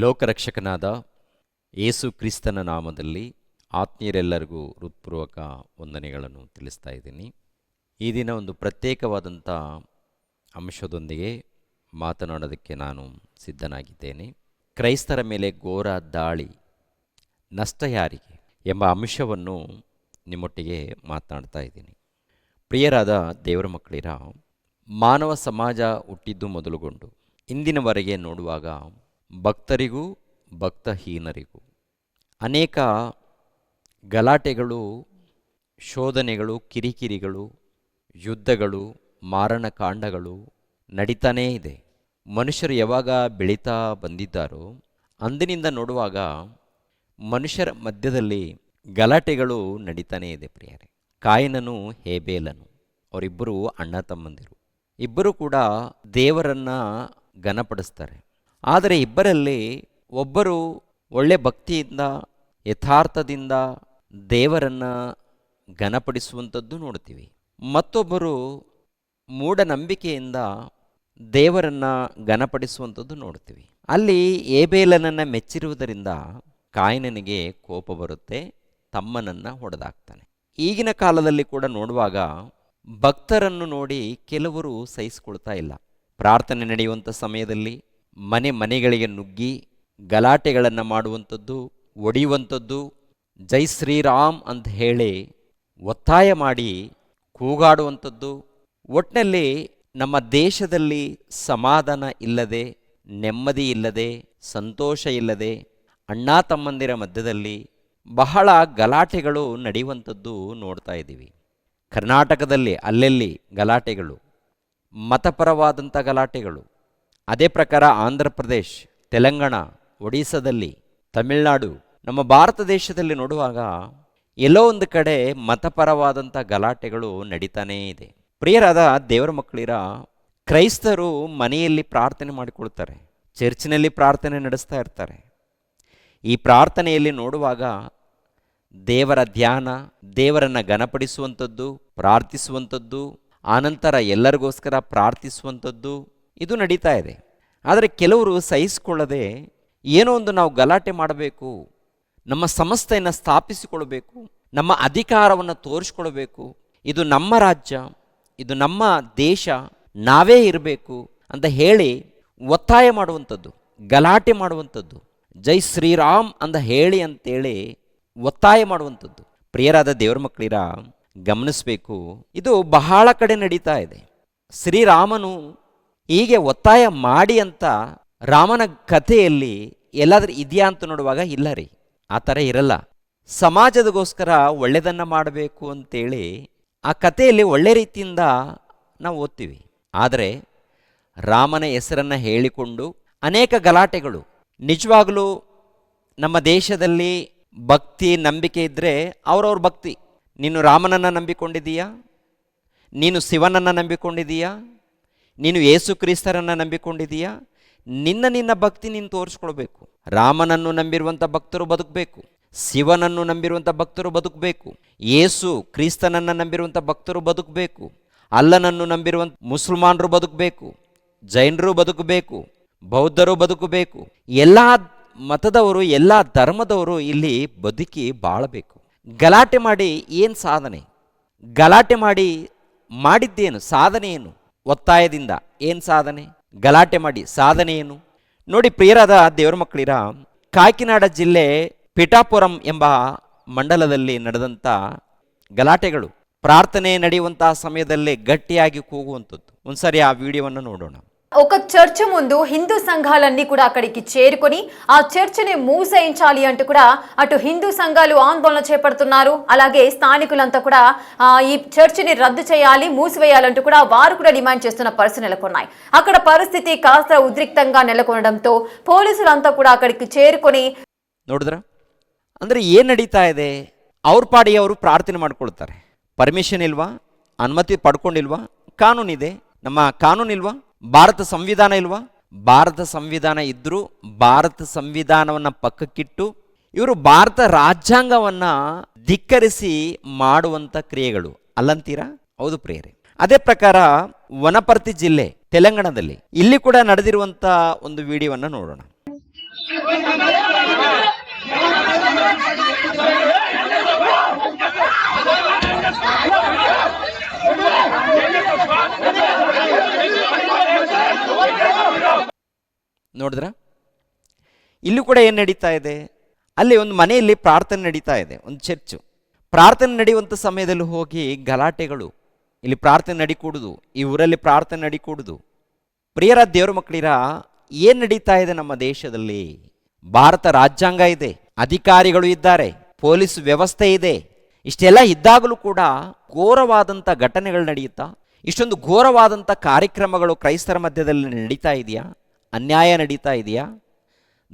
ಲೋಕರಕ್ಷಕನಾದ ಯೇಸು ಕ್ರಿಸ್ತನ ನಾಮದಲ್ಲಿ ಆತ್ಮೀಯರೆಲ್ಲರಿಗೂ ಹೃತ್ಪೂರ್ವಕ ವಂದನೆಗಳನ್ನು ತಿಳಿಸ್ತಾ ಇದ್ದೀನಿ. ಈ ದಿನ ಒಂದು ಪ್ರತ್ಯೇಕವಾದಂಥ ಅಂಶದೊಂದಿಗೆ ಮಾತನಾಡೋದಕ್ಕೆ ನಾನು ಸಿದ್ಧನಾಗಿದ್ದೇನೆ. ಕ್ರೈಸ್ತರ ಮೇಲೆ ಘೋರ ದಾಳಿ, ನಷ್ಟ ಯಾರಿಗೆ ಎಂಬ ಅಂಶವನ್ನು ನಿಮ್ಮೊಟ್ಟಿಗೆ ಮಾತನಾಡ್ತಾ ಇದ್ದೀನಿ. ಪ್ರಿಯರಾದ ದೇವರ ಮಕ್ಕಳಿರ, ಮಾನವ ಸಮಾಜ ಹುಟ್ಟಿದ್ದು ಮೊದಲುಗೊಂಡು ಇಂದಿನವರೆಗೆ ನೋಡುವಾಗ ಭಕ್ತರಿಗೂ ಭಕ್ತಹೀನರಿಗೂ ಅನೇಕ ಗಲಾಟೆಗಳು, ಶೋಧನೆಗಳು, ಕಿರಿಕಿರಿಗಳು, ಯುದ್ಧಗಳು, ಮಾರಣಕಾಂಡಗಳು ನಡೀತಾನೇ ಇದೆ. ಮನುಷ್ಯರು ಯಾವಾಗ ಬೆಳೀತಾ ಬಂದಿದ್ದಾರೋ ಅಂದಿನಿಂದ ನೋಡುವಾಗ ಮನುಷ್ಯರ ಮಧ್ಯದಲ್ಲಿ ಗಲಾಟೆಗಳು ನಡೀತಾನೇ ಇದೆ. ಪ್ರಿಯರೇ, ಕಾಯಿನನು ಹೇಬೇಲನು ಅವರಿಬ್ಬರು ಅಣ್ಣ ತಮ್ಮಂದಿರು. ಇಬ್ಬರು ಕೂಡ ದೇವರನ್ನು ಘನಪಡಿಸ್ತಾರೆ. ಆದರೆ ಇಬ್ಬರಲ್ಲಿ ಒಬ್ಬರು ಒಳ್ಳೆ ಭಕ್ತಿಯಿಂದ, ಯಥಾರ್ಥದಿಂದ ದೇವರನ್ನು ಘನಪಡಿಸುವಂಥದ್ದು ನೋಡ್ತೀವಿ. ಮತ್ತೊಬ್ಬರು ಮೂಢನಂಬಿಕೆಯಿಂದ ದೇವರನ್ನು ಘನಪಡಿಸುವಂಥದ್ದು ನೋಡ್ತೀವಿ. ಅಲ್ಲಿ ಹೇಬೇಲನನ್ನು ಮೆಚ್ಚಿರುವುದರಿಂದ ಕಾಯಿನನಿಗೆ ಕೋಪ ಬರುತ್ತೆ, ತಮ್ಮನನ್ನು ಹೊಡೆದಾಕ್ತಾನೆ. ಈಗಿನ ಕಾಲದಲ್ಲಿ ಕೂಡ ನೋಡುವಾಗ ಭಕ್ತರನ್ನು ನೋಡಿ ಕೆಲವರು ಸಹಿಸ್ಕೊಳ್ತಾ ಇಲ್ಲ. ಪ್ರಾರ್ಥನೆ ನಡೆಯುವಂಥ ಸಮಯದಲ್ಲಿ ಮನೆಗಳಿಗೆ ನುಗ್ಗಿ ಗಲಾಟೆಗಳನ್ನು ಮಾಡುವಂಥದ್ದು, ಒಡೆಯುವಂಥದ್ದು, ಜೈ ಶ್ರೀರಾಮ್ ಅಂತ ಹೇಳಿ ಒತ್ತಾಯ ಮಾಡಿ ಕೂಗಾಡುವಂಥದ್ದು. ಒಟ್ಟಿನಲ್ಲಿ ನಮ್ಮ ದೇಶದಲ್ಲಿ ಸಮಾಧಾನ ಇಲ್ಲದೆ, ನೆಮ್ಮದಿ ಇಲ್ಲದೆ, ಸಂತೋಷ ಇಲ್ಲದೆ, ಅಣ್ಣ ತಮ್ಮಂದಿರ ಮಧ್ಯದಲ್ಲಿ ಬಹಳ ಗಲಾಟೆಗಳು ನಡೆಯುವಂಥದ್ದು ನೋಡ್ತಾ ಇದ್ದೀವಿ. ಕರ್ನಾಟಕದಲ್ಲಿ ಅಲ್ಲೆಲ್ಲಿ ಗಲಾಟೆಗಳು, ಮತಪರವಾದಂಥ ಗಲಾಟೆಗಳು. ಅದೇ ಪ್ರಕಾರ ಆಂಧ್ರ ಪ್ರದೇಶ್, ತೆಲಂಗಾಣ, ಒಡಿಸ್ಸಾದಲ್ಲಿ, ತಮಿಳುನಾಡು, ನಮ್ಮ ಭಾರತ ದೇಶದಲ್ಲಿ ನೋಡುವಾಗ ಎಲ್ಲೋ ಒಂದು ಕಡೆ ಮತಪರವಾದಂಥ ಗಲಾಟೆಗಳು ನಡೀತಾನೇ ಇದೆ. ಪ್ರಿಯರಾದ ದೇವರ ಮಕ್ಕಳಿರ, ಕ್ರೈಸ್ತರು ಮನೆಯಲ್ಲಿ ಪ್ರಾರ್ಥನೆ ಮಾಡಿಕೊಳ್ತಾರೆ, ಚರ್ಚಿನಲ್ಲಿ ಪ್ರಾರ್ಥನೆ ನಡೆಸ್ತಾ ಇರ್ತಾರೆ. ಈ ಪ್ರಾರ್ಥನೆಯಲ್ಲಿ ನೋಡುವಾಗ ದೇವರ ಧ್ಯಾನ, ದೇವರನ್ನು ಘನಪಡಿಸುವಂಥದ್ದು, ಪ್ರಾರ್ಥಿಸುವಂಥದ್ದು, ಆನಂತರ ಎಲ್ಲರಿಗೋಸ್ಕರ ಪ್ರಾರ್ಥಿಸುವಂಥದ್ದು ಇದು ನಡೀತಾ ಇದೆ. ಆದರೆ ಕೆಲವರು ಸಹಿಸಿಕೊಳ್ಳದೆ ಏನೋ ಒಂದು ನಾವು ಗಲಾಟೆ ಮಾಡಬೇಕು, ನಮ್ಮ ಸಂಸ್ಥೆಯನ್ನು ಸ್ಥಾಪಿಸಿಕೊಳ್ಬೇಕು, ನಮ್ಮ ಅಧಿಕಾರವನ್ನು ತೋರಿಸ್ಕೊಳ್ಬೇಕು, ಇದು ನಮ್ಮ ರಾಜ್ಯ, ಇದು ನಮ್ಮ ದೇಶ, ನಾವೇ ಇರಬೇಕು ಅಂತ ಹೇಳಿ ಒತ್ತಾಯ ಮಾಡುವಂಥದ್ದು, ಗಲಾಟೆ ಮಾಡುವಂಥದ್ದು, ಜೈ ಶ್ರೀರಾಮ್ ಅಂತ ಹೇಳಿ ಅಂತೇಳಿ ಒತ್ತಾಯ ಮಾಡುವಂಥದ್ದು. ಪ್ರಿಯರಾದ ದೇವರ ಮಕ್ಕಳಿರ, ಗಮನಿಸಬೇಕು, ಇದು ಬಹಳ ಕಡೆ ನಡೀತಾ ಇದೆ. ಶ್ರೀರಾಮನು ಹೀಗೆ ಒತ್ತಾಯ ಮಾಡಿ ಅಂತ ರಾಮನ ಕಥೆಯಲ್ಲಿ ಎಲ್ಲಾದ್ರೂ ಇದೆಯಾ ಅಂತ ನೋಡುವಾಗ ಇಲ್ಲ ರೀ, ಆ ಥರ ಇರಲ್ಲ. ಸಮಾಜದಗೋಸ್ಕರ ಒಳ್ಳೆಯದನ್ನು ಮಾಡಬೇಕು ಅಂತೇಳಿ ಆ ಕಥೆಯಲ್ಲಿ ಒಳ್ಳೆ ರೀತಿಯಿಂದ ನಾವು ಓದ್ತೀವಿ. ಆದರೆ ರಾಮನ ಹೆಸರನ್ನು ಹೇಳಿಕೊಂಡು ಅನೇಕ ಗಲಾಟೆಗಳು. ನಿಜವಾಗಲೂ ನಮ್ಮ ದೇಶದಲ್ಲಿ ಭಕ್ತಿ, ನಂಬಿಕೆ ಇದ್ದರೆ ಅವ್ರವ್ರ ಭಕ್ತಿ. ನೀನು ರಾಮನನ್ನು ನಂಬಿಕೊಂಡಿದ್ದೀಯಾ, ನೀನು ಶಿವನನ್ನು ನಂಬಿಕೊಂಡಿದ್ದೀಯಾ, ನೀನು ಯೇಸು ಕ್ರಿಸ್ತರನ್ನು ನಂಬಿಕೊಂಡಿದ್ದೀಯಾ, ನಿನ್ನ ಭಕ್ತಿ ನೀನು ತೋರಿಸ್ಕೊಳ್ಬೇಕು. ರಾಮನನ್ನು ನಂಬಿರುವಂಥ ಭಕ್ತರು ಬದುಕಬೇಕು, ಶಿವನನ್ನು ನಂಬಿರುವಂಥ ಭಕ್ತರು ಬದುಕಬೇಕು, ಯೇಸು ಕ್ರಿಸ್ತನನ್ನು ನಂಬಿರುವಂಥ ಭಕ್ತರು ಬದುಕಬೇಕು, ಅಲ್ಲನನ್ನು ನಂಬಿರುವಂಥ ಮುಸಲ್ಮಾನರು ಬದುಕಬೇಕು, ಜೈನರು ಬದುಕಬೇಕು, ಬೌದ್ಧರು ಬದುಕಬೇಕು. ಎಲ್ಲ ಮತದವರು, ಎಲ್ಲ ಧರ್ಮದವರು ಇಲ್ಲಿ ಬದುಕಿ ಬಾಳಬೇಕು. ಗಲಾಟೆ ಮಾಡಿ ಏನು ಸಾಧನೆ? ಗಲಾಟೆ ಮಾಡಿದ್ದೇನು? ಸಾಧನೆ ಏನು? ಒತ್ತಾಯದಿಂದ ಏನು ಸಾಧನೆ? ಗಲಾಟೆ ಮಾಡಿ ಸಾಧನೆ ಏನು? ನೋಡಿ ಪ್ರಿಯರಾದ ದೇವರ ಮಕ್ಕಳಿರ, ಕಾಕಿನಾಡ ಜಿಲ್ಲೆ ಪಿಠಾಪುರಂ ಎಂಬ ಮಂಡಲದಲ್ಲಿ ನಡೆದಂಥ ಗಲಾಟೆಗಳು, ಪ್ರಾರ್ಥನೆ ನಡೆಯುವಂತಹ ಸಮಯದಲ್ಲಿ గట్టిಯಾಗಿ కూగుವಂಥದ್ದು. ಒಂದ್ಸರಿ ఆ వీడియోವನ್ನು ನೋಡೋಣ. ఒక చర్చ్ ముందు హిందూ సంఘాలన్నీ కూడా అక్కడికి చేరుకొని ఆ చర్చిని మూసేయించాలి అంటూ కూడా అటు హిందూ సంఘాలు ఆందోళన చేపడుతున్నారు. అలాగే స్థానికులంతా కూడా ఈ చర్చిని రద్దు చేయాలి, మూసివేయాలంటూ కూడా వారు కూడా డిమాండ్ చేస్తున్న పరిస్థితులు నెలకొన్నాయి. అక్కడ పరిస్థితి కాస్త ఉద్రిక్తంగా నెలకొనడంతో పోలీసులంతా కూడా అక్కడికి చేరుకొని ನೋಡಿದ್ರ ಅಂದ್ರೆ ಏನು ನಡೀತಾ ಇದೆ? ಅವ್ರ ಪಾಡಿಗೆ ಅವರು ಪ್ರಾರ್ಥನೆ ಮಾಡ್ಕೊಳ್ತಾರೆ. ಪರ್ಮಿಷನ್ ಇಲ್ವಾ? ಅನುಮತಿ ಪಡ್ಕೊಂಡಿಲ್ವಾ? ಕಾನೂನಿದೆ, ನಮ್ಮ ಕಾನೂನಿಲ್ವಾ? ಭಾರತ ಸಂವಿಧಾನ ಇಲ್ವಾ? ಭಾರತ ಸಂವಿಧಾನ ಇದ್ದರೂ ಭಾರತ ಸಂವಿಧಾನವನ್ನು ಪಕ್ಕಕ್ಕಿಟ್ಟು ಇವರು ಭಾರತ ರಾಜ್ಯಾಂಗವನ್ನು ಧಿಕ್ಕರಿಸಿ ಮಾಡುವಂಥ ಕ್ರಿಯೆಗಳು ಅಲ್ಲಂತೀರಾ? ಹೌದು ಪ್ರಿಯರೇ. ಅದೇ ಪ್ರಕಾರ ವನಪರ್ತಿ ಜಿಲ್ಲೆ ತೆಲಂಗಾಣದಲ್ಲಿ ಇಲ್ಲಿ ಕೂಡ ನಡೆದಿರುವಂಥ ಒಂದು ವಿಡಿಯೋವನ್ನು ನೋಡೋಣ. ನೋಡಿದ್ರ ಇಲ್ಲೂ ಕೂಡ ಏನು ನಡೀತಾ ಇದೆ? ಅಲ್ಲಿ ಒಂದು ಮನೆಯಲ್ಲಿ ಪ್ರಾರ್ಥನೆ ನಡೀತಾ ಇದೆ, ಒಂದು ಚರ್ಚು. ಪ್ರಾರ್ಥನೆ ನಡೆಯುವಂಥ ಸಮಯದಲ್ಲಿ ಹೋಗಿ ಗಲಾಟೆಗಳು. ಇಲ್ಲಿ ಪ್ರಾರ್ಥನೆ ನಡಿಕೂಡುದು, ಈ ಊರಲ್ಲಿ ಪ್ರಾರ್ಥನೆ ನಡಿಕೂಡುದು. ಪ್ರಿಯರ ದೇವರ ಮಕ್ಕಳಿರ, ಏನು ನಡೀತಾ ಇದೆ ನಮ್ಮ ದೇಶದಲ್ಲಿ? ಭಾರತ ರಾಜ್ಯಾಂಗ ಇದೆ, ಅಧಿಕಾರಿಗಳು ಇದ್ದಾರೆ, ಪೊಲೀಸ್ ವ್ಯವಸ್ಥೆ ಇದೆ. ಇಷ್ಟೆಲ್ಲ ಇದ್ದಾಗಲೂ ಕೂಡ ಘೋರವಾದಂಥ ಘಟನೆಗಳು ನಡೆಯುತ್ತಾ? ಇಷ್ಟೊಂದು ಘೋರವಾದಂಥ ಕಾರ್ಯಕ್ರಮಗಳು ಕ್ರೈಸ್ತರ ಮಧ್ಯದಲ್ಲಿ ನಡೀತಾ ಇದೆಯಾ? ಅನ್ಯಾಯ ನಡೀತಾ ಇದೆಯಾ?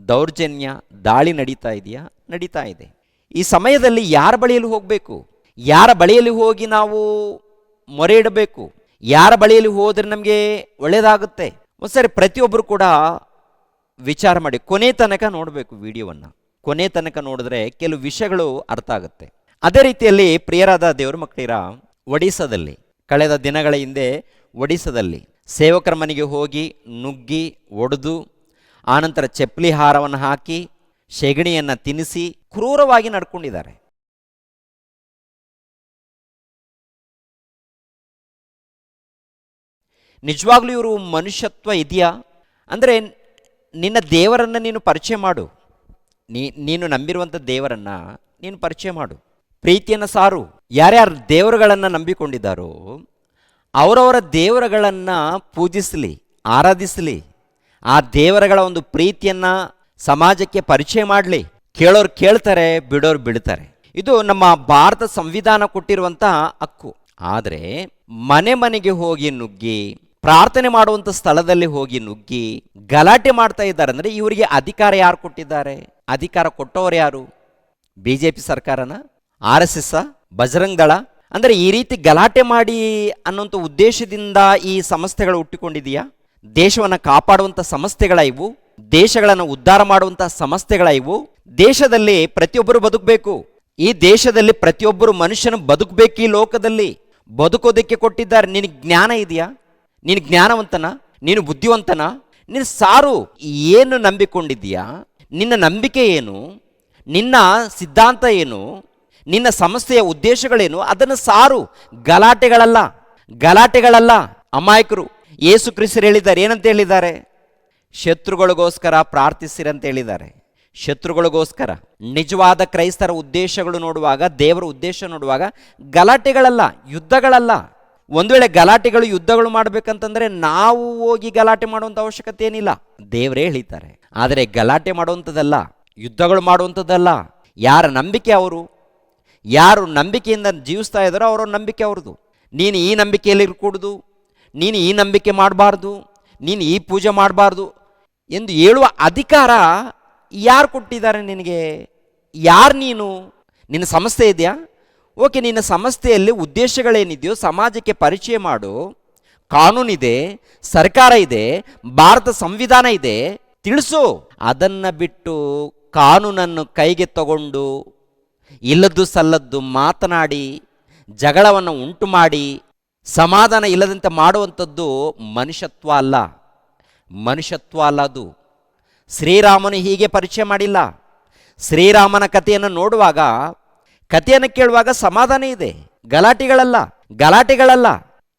ದೌರ್ಜನ್ಯ, ದಾಳಿ ನಡೀತಾ ಇದೆಯಾ? ನಡೀತಾ ಇದೆ. ಈ ಸಮಯದಲ್ಲಿ ಯಾರ ಬಳಿಯಲ್ಲಿ ಹೋಗಬೇಕು? ಯಾರ ಬಳಿಯಲ್ಲಿ ಹೋಗಿ ನಾವು ಮೊರೆ ಇಡಬೇಕು? ಯಾರ ಬಳಿಯಲ್ಲಿ ಹೋದರೆ ನಮಗೆ ಒಳ್ಳೆಯದಾಗುತ್ತೆ? ಒಂದ್ಸರಿ ಪ್ರತಿಯೊಬ್ಬರು ಕೂಡ ವಿಚಾರ ಮಾಡಿ ಕೊನೆ ತನಕ ನೋಡಬೇಕು ವಿಡಿಯೋವನ್ನು. ಕೊನೆ ತನಕ ನೋಡಿದ್ರೆ ಕೆಲವು ವಿಷಯಗಳು ಅರ್ಥ ಆಗುತ್ತೆ. ಅದೇ ರೀತಿಯಲ್ಲಿ ಪ್ರಿಯರಾದ ದೇವರ ಮಕ್ಕಳಿರ, ಒಡಿಸ್ಸಾದಲ್ಲಿ ಕಳೆದ ದಿನಗಳ ಹಿಂದೆ ಒಡಿಸ್ಸಾದಲ್ಲಿ ಸೇವಕರ ಮನೆಗೆ ಹೋಗಿ ನುಗ್ಗಿ ಒಡೆದು, ಆನಂತರ ಚಪ್ಪಲಿ ಹಾರವನ್ನು ಹಾಕಿ ಸೆಗಣಿಯನ್ನು ತಿನ್ನಿಸಿ ಕ್ರೂರವಾಗಿ ನಡ್ಕೊಂಡಿದ್ದಾರೆ. ನಿಜವಾಗ್ಲೂ ಇವರು ಮನುಷ್ಯತ್ವ ಇದೆಯಾ? ಅಂದರೆ ನಿನ್ನ ದೇವರನ್ನು ನೀನು ಪರಿಚಯ ಮಾಡು. ನೀನು ನಂಬಿರುವಂಥ ದೇವರನ್ನು ನೀನು ಪರಿಚಯ ಮಾಡು, ಪ್ರೀತಿಯನ್ನು ಸಾರು. ಯಾರ್ಯಾರು ದೇವರುಗಳನ್ನು ನಂಬಿಕೊಂಡಿದ್ದಾರೋ ಅವರವರ ದೇವರುಗಳನ್ನು ಪೂಜಿಸಲಿ, ಆರಾಧಿಸಲಿ. ಆ ದೇವರುಗಳ ಒಂದು ಪ್ರೀತಿಯನ್ನು ಸಮಾಜಕ್ಕೆ ಪರಿಚಯ ಮಾಡಲಿ. ಕೇಳೋರು ಕೇಳ್ತಾರೆ, ಬಿಡೋರು ಬಿಡ್ತಾರೆ. ಇದು ನಮ್ಮ ಭಾರತ ಸಂವಿಧಾನ ಕೊಟ್ಟಿರುವಂಥ ಹಕ್ಕು. ಆದರೆ ಮನೆ ಮನೆಗೆ ಹೋಗಿ ನುಗ್ಗಿ, ಪ್ರಾರ್ಥನೆ ಮಾಡುವಂಥ ಸ್ಥಳದಲ್ಲಿ ಹೋಗಿ ನುಗ್ಗಿ ಗಲಾಟೆ ಮಾಡ್ತಾ ಇದ್ದಾರೆ. ಅಂದರೆ ಇವರಿಗೆ ಅಧಿಕಾರ ಯಾರು ಕೊಟ್ಟಿದ್ದಾರೆ? ಅಧಿಕಾರ ಕೊಟ್ಟವರು ಯಾರು? BJP ಸರ್ಕಾರನ? RSS, ಬಜರಂಗ್ ದಳ? ಅಂದರೆ ಈ ರೀತಿ ಗಲಾಟೆ ಮಾಡಿ ಅನ್ನೋಂಥ ಉದ್ದೇಶದಿಂದ ಈ ಸಂಸ್ಥೆಗಳು ಹುಟ್ಟಿಕೊಂಡಿದೆಯಾ? ದೇಶವನ್ನು ಕಾಪಾಡುವಂಥ ಸಂಸ್ಥೆಗಳ ಇವು? ದೇಶಗಳನ್ನು ಉದ್ಧಾರ ಮಾಡುವಂಥ ಸಂಸ್ಥೆಗಳ ಇವು? ದೇಶದಲ್ಲಿ ಪ್ರತಿಯೊಬ್ಬರು ಬದುಕಬೇಕು. ಈ ದೇಶದಲ್ಲಿ ಪ್ರತಿಯೊಬ್ಬರು ಮನುಷ್ಯನು ಬದುಕಬೇಕು. ಈ ಲೋಕದಲ್ಲಿ ಬದುಕೋದಕ್ಕೆ ಕೊಟ್ಟಿದ್ದಾರೆ. ನಿನಗೆ ಜ್ಞಾನ ಇದೆಯಾ? ನೀನು ಜ್ಞಾನವಂತನ? ನೀನು ಬುದ್ಧಿವಂತನ? ನೀನು ಸಾರು. ಏನು ನಂಬಿಕೊಂಡಿದ್ದೀಯಾ? ನಿನ್ನ ನಂಬಿಕೆ ಏನು? ನಿನ್ನ ಸಿದ್ಧಾಂತ ಏನು? ನಿನ್ನ ಸಂಸ್ಥೆಯ ಉದ್ದೇಶಗಳೇನು? ಅದನ್ನು ಸಾರು. ಗಲಾಟೆಗಳಲ್ಲ. ಅಮಾಯಕರು. ಯೇಸು ಕ್ರಿಸ್ತರು ಹೇಳಿದ್ದಾರೆ, ಏನಂತ ಹೇಳಿದ್ದಾರೆ? ಶತ್ರುಗಳಿಗೋಸ್ಕರ ಪ್ರಾರ್ಥಿಸಿರಂತ ಹೇಳಿದ್ದಾರೆ. ಶತ್ರುಗಳಿಗೋಸ್ಕರ. ನಿಜವಾದ ಕ್ರೈಸ್ತರ ಉದ್ದೇಶಗಳು ನೋಡುವಾಗ, ದೇವರ ಉದ್ದೇಶ ನೋಡುವಾಗ ಗಲಾಟೆಗಳಲ್ಲ, ಯುದ್ಧಗಳಲ್ಲ. ಒಂದು ವೇಳೆ ಗಲಾಟೆಗಳು, ಯುದ್ಧಗಳು ಮಾಡಬೇಕಂತಂದರೆ ನಾವು ಹೋಗಿ ಗಲಾಟೆ ಮಾಡುವಂಥ ಅವಶ್ಯಕತೆ ಏನಿಲ್ಲ, ದೇವರೇ ಹೇಳಿದ್ದಾರೆ. ಆದರೆ ಗಲಾಟೆ ಮಾಡುವಂಥದ್ದಲ್ಲ, ಯುದ್ಧಗಳು ಮಾಡುವಂಥದ್ದಲ್ಲ. ಯಾರ ನಂಬಿಕೆ ಅವರು, ಯಾರು ನಂಬಿಕೆಯಿಂದ ಜೀವಿಸ್ತಾ ಇದ್ದಾರೋ ಅವರ ನಂಬಿಕೆ ಅವ್ರದ್ದು. ನೀನು ಈ ನಂಬಿಕೆಯಲ್ಲಿ ಇರ್ಕೂಡ್ದು, ನೀನು ಈ ನಂಬಿಕೆ ಮಾಡಬಾರ್ದು, ನೀನು ಈ ಪೂಜೆ ಮಾಡಬಾರ್ದು ಎಂದು ಹೇಳುವ ಅಧಿಕಾರ ಯಾರು ಕೊಟ್ಟಿದ್ದಾರೆ ನಿನಗೆ? ಯಾರು ನೀನು? ನಿನ್ನ ಸಂಸ್ಥೆ ಇದೆಯಾ? ಓಕೆ, ನಿನ್ನ ಸಂಸ್ಥೆಯಲ್ಲಿ ಉದ್ದೇಶಗಳೇನಿದೆಯೋ ಸಮಾಜಕ್ಕೆ ಪರಿಚಯ ಮಾಡು. ಕಾನೂನಿದೆ, ಸರ್ಕಾರ ಇದೆ, ಭಾರತ ಸಂವಿಧಾನ ಇದೆ, ತಿಳಿಸು. ಅದನ್ನು ಬಿಟ್ಟು ಕಾನೂನನ್ನು ಕೈಗೆ ತಗೊಂಡು ಇಲ್ಲದ್ದು ಸಲ್ಲದ್ದು ಮಾತನಾಡಿ ಜಗಳವನ್ನು ಉಂಟು ಮಾಡಿ ಸಮಾಧಾನ ಇಲ್ಲದಂತೆ ಮಾಡುವಂಥದ್ದು ಮನುಷ್ಯತ್ವ ಅಲ್ಲ. ಅದು ಶ್ರೀರಾಮನು ಹೀಗೆ ಪರಿಚಯ ಮಾಡಿಲ್ಲ. ಶ್ರೀರಾಮನ ಕಥೆಯನ್ನು ನೋಡುವಾಗ, ಕಥೆಯನ್ನು ಕೇಳುವಾಗ ಸಮಾಧಾನ ಇದೆ, ಗಲಾಟೆಗಳಲ್ಲ.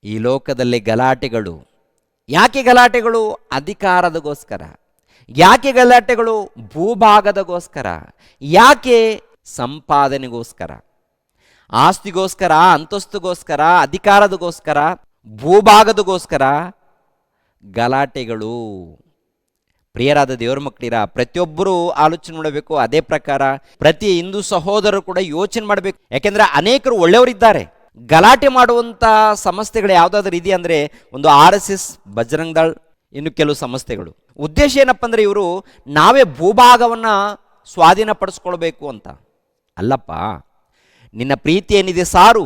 ಈ ಲೋಕದಲ್ಲಿ ಗಲಾಟೆಗಳು. ಯಾಕೆ ಗಲಾಟೆಗಳು? ಅಧಿಕಾರದಗೋಸ್ಕರ. ಯಾಕೆ ಗಲಾಟೆಗಳು? ಭೂಭಾಗದಗೋಸ್ಕರ. ಯಾಕೆ? ಸಂಪಾದನೆಗೋಸ್ಕರ, ಆಸ್ತಿಗೋಸ್ಕರ, ಅಂತಸ್ತುಗೋಸ್ಕರ, ಅಧಿಕಾರದಗೋಸ್ಕರ, ಭೂಭಾಗದಗೋಸ್ಕರ ಗಲಾಟೆಗಳು. ಪ್ರಿಯರಾದ ದೇವರ ಮಕ್ಕಳಿರ, ಪ್ರತಿಯೊಬ್ಬರೂ ಆಲೋಚನೆ ಮಾಡಬೇಕು. ಅದೇ ಪ್ರಕಾರ ಪ್ರತಿ ಹಿಂದೂ ಸಹೋದರರು ಕೂಡ ಯೋಚನೆ ಮಾಡಬೇಕು. ಯಾಕೆಂದರೆ ಅನೇಕರು ಒಳ್ಳೆಯವರಿದ್ದಾರೆ. ಗಲಾಟೆ ಮಾಡುವಂಥ ಸಂಸ್ಥೆಗಳು ಯಾವುದಾದ್ರೂ ಇದೆಯಾ ಅಂದರೆ ಒಂದು RSS, ಬಜರಂಗ್ ದಳ್, ಇನ್ನು ಕೆಲವು ಸಂಸ್ಥೆಗಳು. ಉದ್ದೇಶ ಏನಪ್ಪ ಅಂದರೆ ಇವರು ನಾವೇ ಭೂಭಾಗವನ್ನು ಸ್ವಾಧೀನಪಡಿಸ್ಕೊಳ್ಬೇಕು ಅಂತ ಅಲ್ಲಪ್ಪ. ನಿನ್ನ ಪ್ರೀತಿ ಏನಿದೆ ಸಾರು,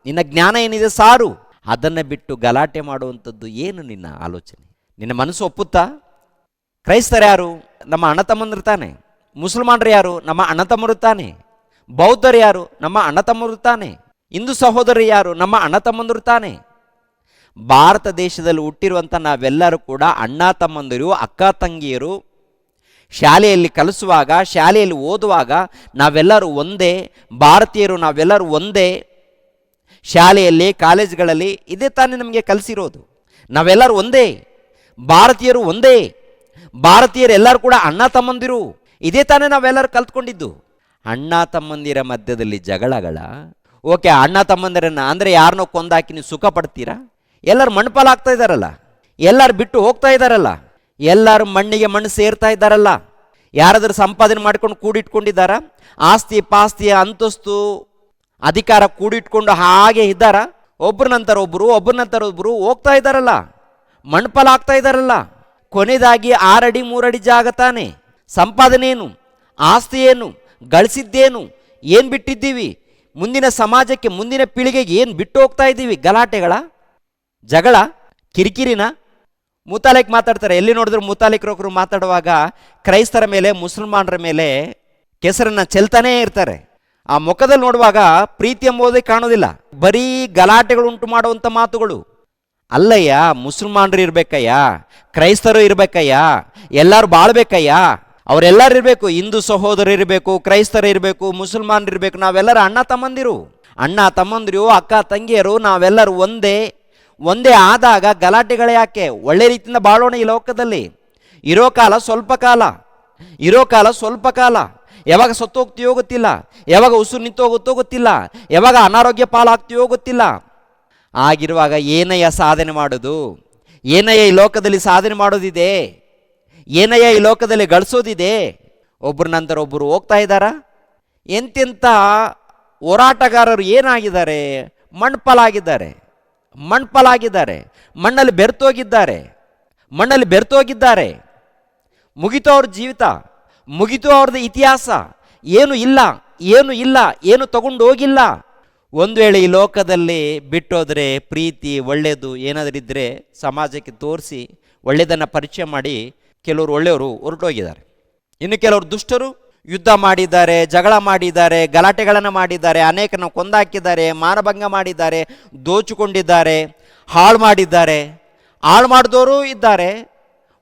ನಿನ್ನ ಜ್ಞಾನ ಏನಿದೆ ಸಾರು. ಅದನ್ನು ಬಿಟ್ಟು ಗಲಾಟೆ ಮಾಡುವಂಥದ್ದು ಏನು ನಿನ್ನ ಆಲೋಚನೆ? ನಿನ್ನ ಮನಸ್ಸು ಒಪ್ಪುತ್ತಾ? ಕ್ರೈಸ್ತರು ಯಾರು? ನಮ್ಮ ಅಣ್ಣ ತಮ್ಮಂದರು ತಾನೆ. ಮುಸಲ್ಮಾನರು ಯಾರು? ನಮ್ಮ ಅಣ್ಣ ತಮ್ಮರು ತಾನೆ. ಬೌದ್ಧರು ಯಾರು? ನಮ್ಮ ಅಣ್ಣ ತಮ್ಮರು ತಾನೆ. ಹಿಂದೂ ಸಹೋದರರು ಯಾರು? ನಮ್ಮ ಅಣ್ಣ ತಮ್ಮಂದರು ತಾನೆ. ಭಾರತ ದೇಶದಲ್ಲಿ ಹುಟ್ಟಿರುವಂಥ ನಾವೆಲ್ಲರೂ ಕೂಡ ಅಣ್ಣ ತಮ್ಮಂದಿರು, ಅಕ್ಕ ತಂಗಿಯರು. ಶಾಲೆಯಲ್ಲಿ ಕಲಿಸುವಾಗ, ಶಾಲೆಯಲ್ಲಿ ಓದುವಾಗ ನಾವೆಲ್ಲರೂ ಒಂದೇ ಭಾರತೀಯರು, ನಾವೆಲ್ಲರೂ ಒಂದೇ. ಶಾಲೆಯಲ್ಲಿ, ಕಾಲೇಜ್ಗಳಲ್ಲಿ ಇದೇ ತಾನೇ ನಮಗೆ ಕಲಿಸಿರೋದು. ನಾವೆಲ್ಲರೂ ಒಂದೇ, ಭಾರತೀಯರು ಒಂದೇ, ಭಾರತೀಯರು ಎಲ್ಲರೂ ಕೂಡ ಅಣ್ಣ ತಮ್ಮಂದಿರು. ಇದೇ ತಾನೇ ನಾವೆಲ್ಲರೂ ಕಲ್ತ್ಕೊಂಡಿದ್ದು. ಅಣ್ಣ ತಮ್ಮಂದಿರ ಮಧ್ಯದಲ್ಲಿ ಜಗಳಗಳ? ಓಕೆ, ಅಣ್ಣ ತಮ್ಮಂದಿರನ್ನ ಅಂದರೆ ಯಾರನ್ನೋ ಕೊಂದಾಕಿ ನೀವು ಸುಖ ಪಡ್ತೀರಾ? ಎಲ್ಲರೂ ಮಣ್ಪಾಲಾಗ್ತಾ ಇದ್ದಾರಲ್ಲ, ಎಲ್ಲರೂ ಬಿಟ್ಟು ಹೋಗ್ತಾ ಇದ್ದಾರಲ್ಲ, ಎಲ್ಲರೂ ಮಣ್ಣಿಗೆ ಮಣ್ಣು ಸೇರ್ತಾ ಇದ್ದಾರಲ್ಲ. ಯಾರಾದರೂ ಸಂಪಾದನೆ ಮಾಡ್ಕೊಂಡು ಕೂಡಿಟ್ಕೊಂಡಿದ್ದಾರ? ಆಸ್ತಿ ಪಾಸ್ತಿ ಅಂತಸ್ತು ಅಧಿಕಾರ ಕೂಡಿಟ್ಕೊಂಡು ಹಾಗೆ ಇದ್ದಾರ? ಒಬ್ಬರ ನಂತರ ಒಬ್ಬರು ಹೋಗ್ತಾ ಇದ್ದಾರಲ್ಲ, ಮಣ್ಪಾಲಾಗ್ತಾ ಇದ್ದಾರಲ್ಲ. ಕೊನೆಯದಾಗಿ 6 ಅಡಿ 3 ಅಡಿ ಜಾಗ ತಾನೆ. ಸಂಪಾದನೆ ಏನು, ಆಸ್ತಿ ಏನು, ಗಳಿಸಿದ್ದೇನು, ಏನು ಬಿಟ್ಟಿದ್ದೀವಿ, ಮುಂದಿನ ಸಮಾಜಕ್ಕೆ ಮುಂದಿನ ಪೀಳಿಗೆಗೆ ಏನು ಬಿಟ್ಟು ಹೋಗ್ತಾ ಇದ್ದೀವಿ? ಗಲಾಟೆಗಳ, ಜಗಳ, ಕಿರಿಕಿರಿನ. ಮುತಾಲಿಕ್ ಮಾತಾಡ್ತಾರೆ, ಎಲ್ಲಿ ನೋಡಿದ್ರು ಮುತಾಲಿಕ್ರೊಬ್ಬರು ಮಾತಾಡುವಾಗ ಕ್ರೈಸ್ತರ ಮೇಲೆ, ಮುಸಲ್ಮಾನರ ಮೇಲೆ ಕೆಸರನ್ನ ಚೆಲ್ತಾನೇ ಇರ್ತಾರೆ. ಆ ಮುಖದಲ್ಲಿ ನೋಡುವಾಗ ಪ್ರೀತಿ ಎಂಬುದೇ ಕಾಣೋದಿಲ್ಲ, ಬರೀ ಗಲಾಟೆಗಳು ಉಂಟು ಮಾಡುವಂಥ ಮಾತುಗಳು. ಅಲ್ಲಯ್ಯ, ಮುಸಲ್ಮಾನರು ಇರ್ಬೇಕಯ್ಯ, ಕ್ರೈಸ್ತರು ಇರ್ಬೇಕಯ್ಯ, ಎಲ್ಲರೂ ಬಾಳ್ಬೇಕಯ್ಯ, ಅವರೆಲ್ಲರೂ ಇರಬೇಕು. ಹಿಂದೂ ಸಹೋದರರು ಇರಬೇಕು, ಕ್ರೈಸ್ತರು ಇರಬೇಕು, ಮುಸಲ್ಮಾನರು ಇರಬೇಕು. ನಾವೆಲ್ಲರೂ ಅಣ್ಣ ತಮ್ಮಂದಿರು, ಅಕ್ಕ ತಂಗಿಯರು, ನಾವೆಲ್ಲರೂ ಒಂದೇ ಆದಾಗ ಗಲಾಟೆಗಳೇ ಯಾಕೆ? ಒಳ್ಳೆ ರೀತಿಯಿಂದ ಬಾಳೋಣ ಈ ಲೋಕದಲ್ಲಿ. ಇರೋ ಕಾಲ ಸ್ವಲ್ಪ ಕಾಲ. ಯಾವಾಗ ಸತ್ತು ಹೋಗ್ತೀಯೋ ಗೊತ್ತಿಲ್ಲ, ಯಾವಾಗ ಉಸಿರು ನಿಂತು ಹೋಗುತ್ತೋ ಗೊತ್ತಿಲ್ಲ, ಯಾವಾಗ ಅನಾರೋಗ್ಯ ಪಾಲಾಗ್ತೀಯೋ ಗೊತ್ತಿಲ್ಲ. ಆಗಿರುವಾಗ ಏನಯ್ಯ ಸಾಧನೆ ಮಾಡೋದು? ಏನಯ್ಯ ಈ ಲೋಕದಲ್ಲಿ ಸಾಧನೆ ಮಾಡೋದಿದೆ? ಏನಯ್ಯ ಈ ಲೋಕದಲ್ಲಿ ಗಳಿಸೋದಿದೆ? ಒಬ್ಬರ ನಂತರ ಒಬ್ಬರು ಹೋಗ್ತಾ ಇದ್ದಾರಾ? ಎಂತೆಂಥ ಹೋರಾಟಗಾರರು ಏನಾಗಿದ್ದಾರೆ? ಮಣ್ಪಾಲಾಗಿದ್ದಾರೆ, ಮಣ್ಣಲ್ಲಿ ಬೆರ್ತೋಗಿದ್ದಾರೆ. ಮುಗಿತು ಅವ್ರ ಜೀವಿತ, ಮುಗಿತು ಅವ್ರದ್ದು ಇತಿಹಾಸ. ಏನು ಇಲ್ಲ, ಏನು ತಗೊಂಡು ಹೋಗಿಲ್ಲ. ಒಂದು ವೇಳೆ ಈ ಲೋಕದಲ್ಲಿ ಬಿಟ್ಟೋದ್ರೆ ಪ್ರೀತಿ, ಒಳ್ಳೆಯದು ಏನಾದರೂ ಇದ್ದರೆ ಸಮಾಜಕ್ಕೆ ತೋರಿಸಿ ಒಳ್ಳೆಯದನ್ನು ಪರಿಚಯ ಮಾಡಿ ಕೆಲವರು ಒಳ್ಳೆಯವರು ಹೊರಟೋಗಿದ್ದಾರೆ. ಇನ್ನು ಕೆಲವರು ದುಷ್ಟರು ಯುದ್ಧ ಮಾಡಿದ್ದಾರೆ, ಜಗಳ ಮಾಡಿದ್ದಾರೆ, ಗಲಾಟೆಗಳನ್ನು ಮಾಡಿದ್ದಾರೆ, ಅನೇಕರನ್ನು ಕೊಂದಾಕಿದ್ದಾರೆ, ಮಾನಭಂಗ ಮಾಡಿದ್ದಾರೆ, ದೋಚಿಕೊಂಡಿದ್ದಾರೆ, ಹಾಳು ಮಾಡಿದ್ದಾರೆ. ಹಾಳು ಮಾಡಿದವರು ಇದ್ದಾರೆ,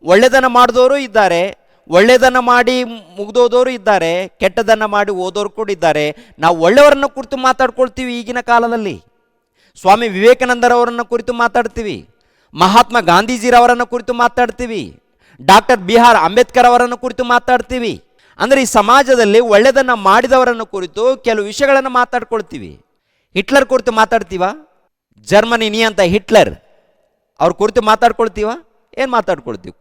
ಒಳ್ಳೆಯದನ್ನು ಮಾಡಿದವರು ಇದ್ದಾರೆ, ಒಳ್ಳೆಯದನ್ನು ಮಾಡಿ ಮುಗ್ದೋದವರು ಇದ್ದಾರೆ, ಕೆಟ್ಟದನ್ನು ಮಾಡಿ ಓದೋರು ಕೂಡ ಇದ್ದಾರೆ. ನಾವು ಒಳ್ಳೆಯವರನ್ನು ಕುರಿತು ಮಾತಾಡ್ಕೊಳ್ತೀವಿ ಈಗಿನ ಕಾಲದಲ್ಲಿ. ಸ್ವಾಮಿ ವಿವೇಕಾನಂದರವರನ್ನು ಕುರಿತು ಮಾತಾಡ್ತೀವಿ, ಮಹಾತ್ಮ ಗಾಂಧೀಜಿರವರನ್ನು ಕುರಿತು ಮಾತಾಡ್ತೀವಿ, ಡಾಕ್ಟರ್ BR ಅಂಬೇಡ್ಕರ್ ಅವರನ್ನು ಕುರಿತು ಮಾತಾಡ್ತೀವಿ. ಅಂದರೆ ಈ ಸಮಾಜದಲ್ಲಿ ಒಳ್ಳೆಯದನ್ನು ಮಾಡಿದವರನ್ನು ಕುರಿತು ಕೆಲವು ವಿಷಯಗಳನ್ನು ಮಾತಾಡ್ಕೊಳ್ತೀವಿ. ಹಿಟ್ಲರ್ ಕುರಿತು ಮಾತಾಡ್ತೀವ? ಜರ್ಮನಿ ನಿಯಂತ ಹಿಟ್ಲರ್ ಅವ್ರ ಕುರಿತು ಮಾತಾಡ್ಕೊಳ್ತೀವ? ಏನು ಮಾತಾಡ್ಕೊಳ್ತೀವಿ?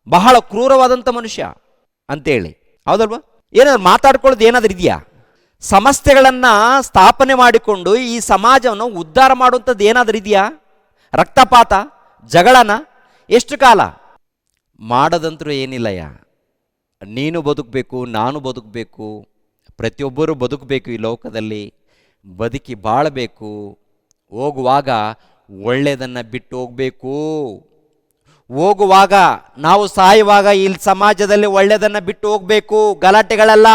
ಬಹಳ ಕ್ರೂರವಾದಂಥ ಮನುಷ್ಯ ಅಂತೇಳಿ, ಹೌದಲ್ವಾ? ಏನಾದ್ರು ಮಾತಾಡ್ಕೊಳ್ಳೋದು ಏನಾದರೂ ಇದೆಯಾ? ಸಂಸ್ಥೆಗಳನ್ನು ಸ್ಥಾಪನೆ ಮಾಡಿಕೊಂಡು ಈ ಸಮಾಜವನ್ನು ಉದ್ಧಾರ ಮಾಡುವಂಥದ್ದು ಏನಾದರೂ ಇದೆಯಾ? ರಕ್ತಪಾತ, ಜಗಳನ ಎಷ್ಟು ಕಾಲ ಮಾಡೋದಂತರೂ ಏನಿಲ್ಲಯ್ಯ. ನೀನು ಬದುಕಬೇಕು, ನಾನು ಬದುಕಬೇಕು, ಪ್ರತಿಯೊಬ್ಬರೂ ಬದುಕಬೇಕು ಈ ಲೋಕದಲ್ಲಿ, ಬದುಕಿ ಬಾಳಬೇಕು. ಹೋಗುವಾಗ ಒಳ್ಳೆಯದನ್ನು ಬಿಟ್ಟು ಹೋಗಬೇಕು. ಹೋಗುವಾಗ, ನಾವು ಸಾಯುವಾಗ ಈ ಸಮಾಜದಲ್ಲಿ ಒಳ್ಳೆಯದನ್ನು ಬಿಟ್ಟು ಹೋಗಬೇಕು. ಗಲಾಟೆಗಳಲ್ಲ,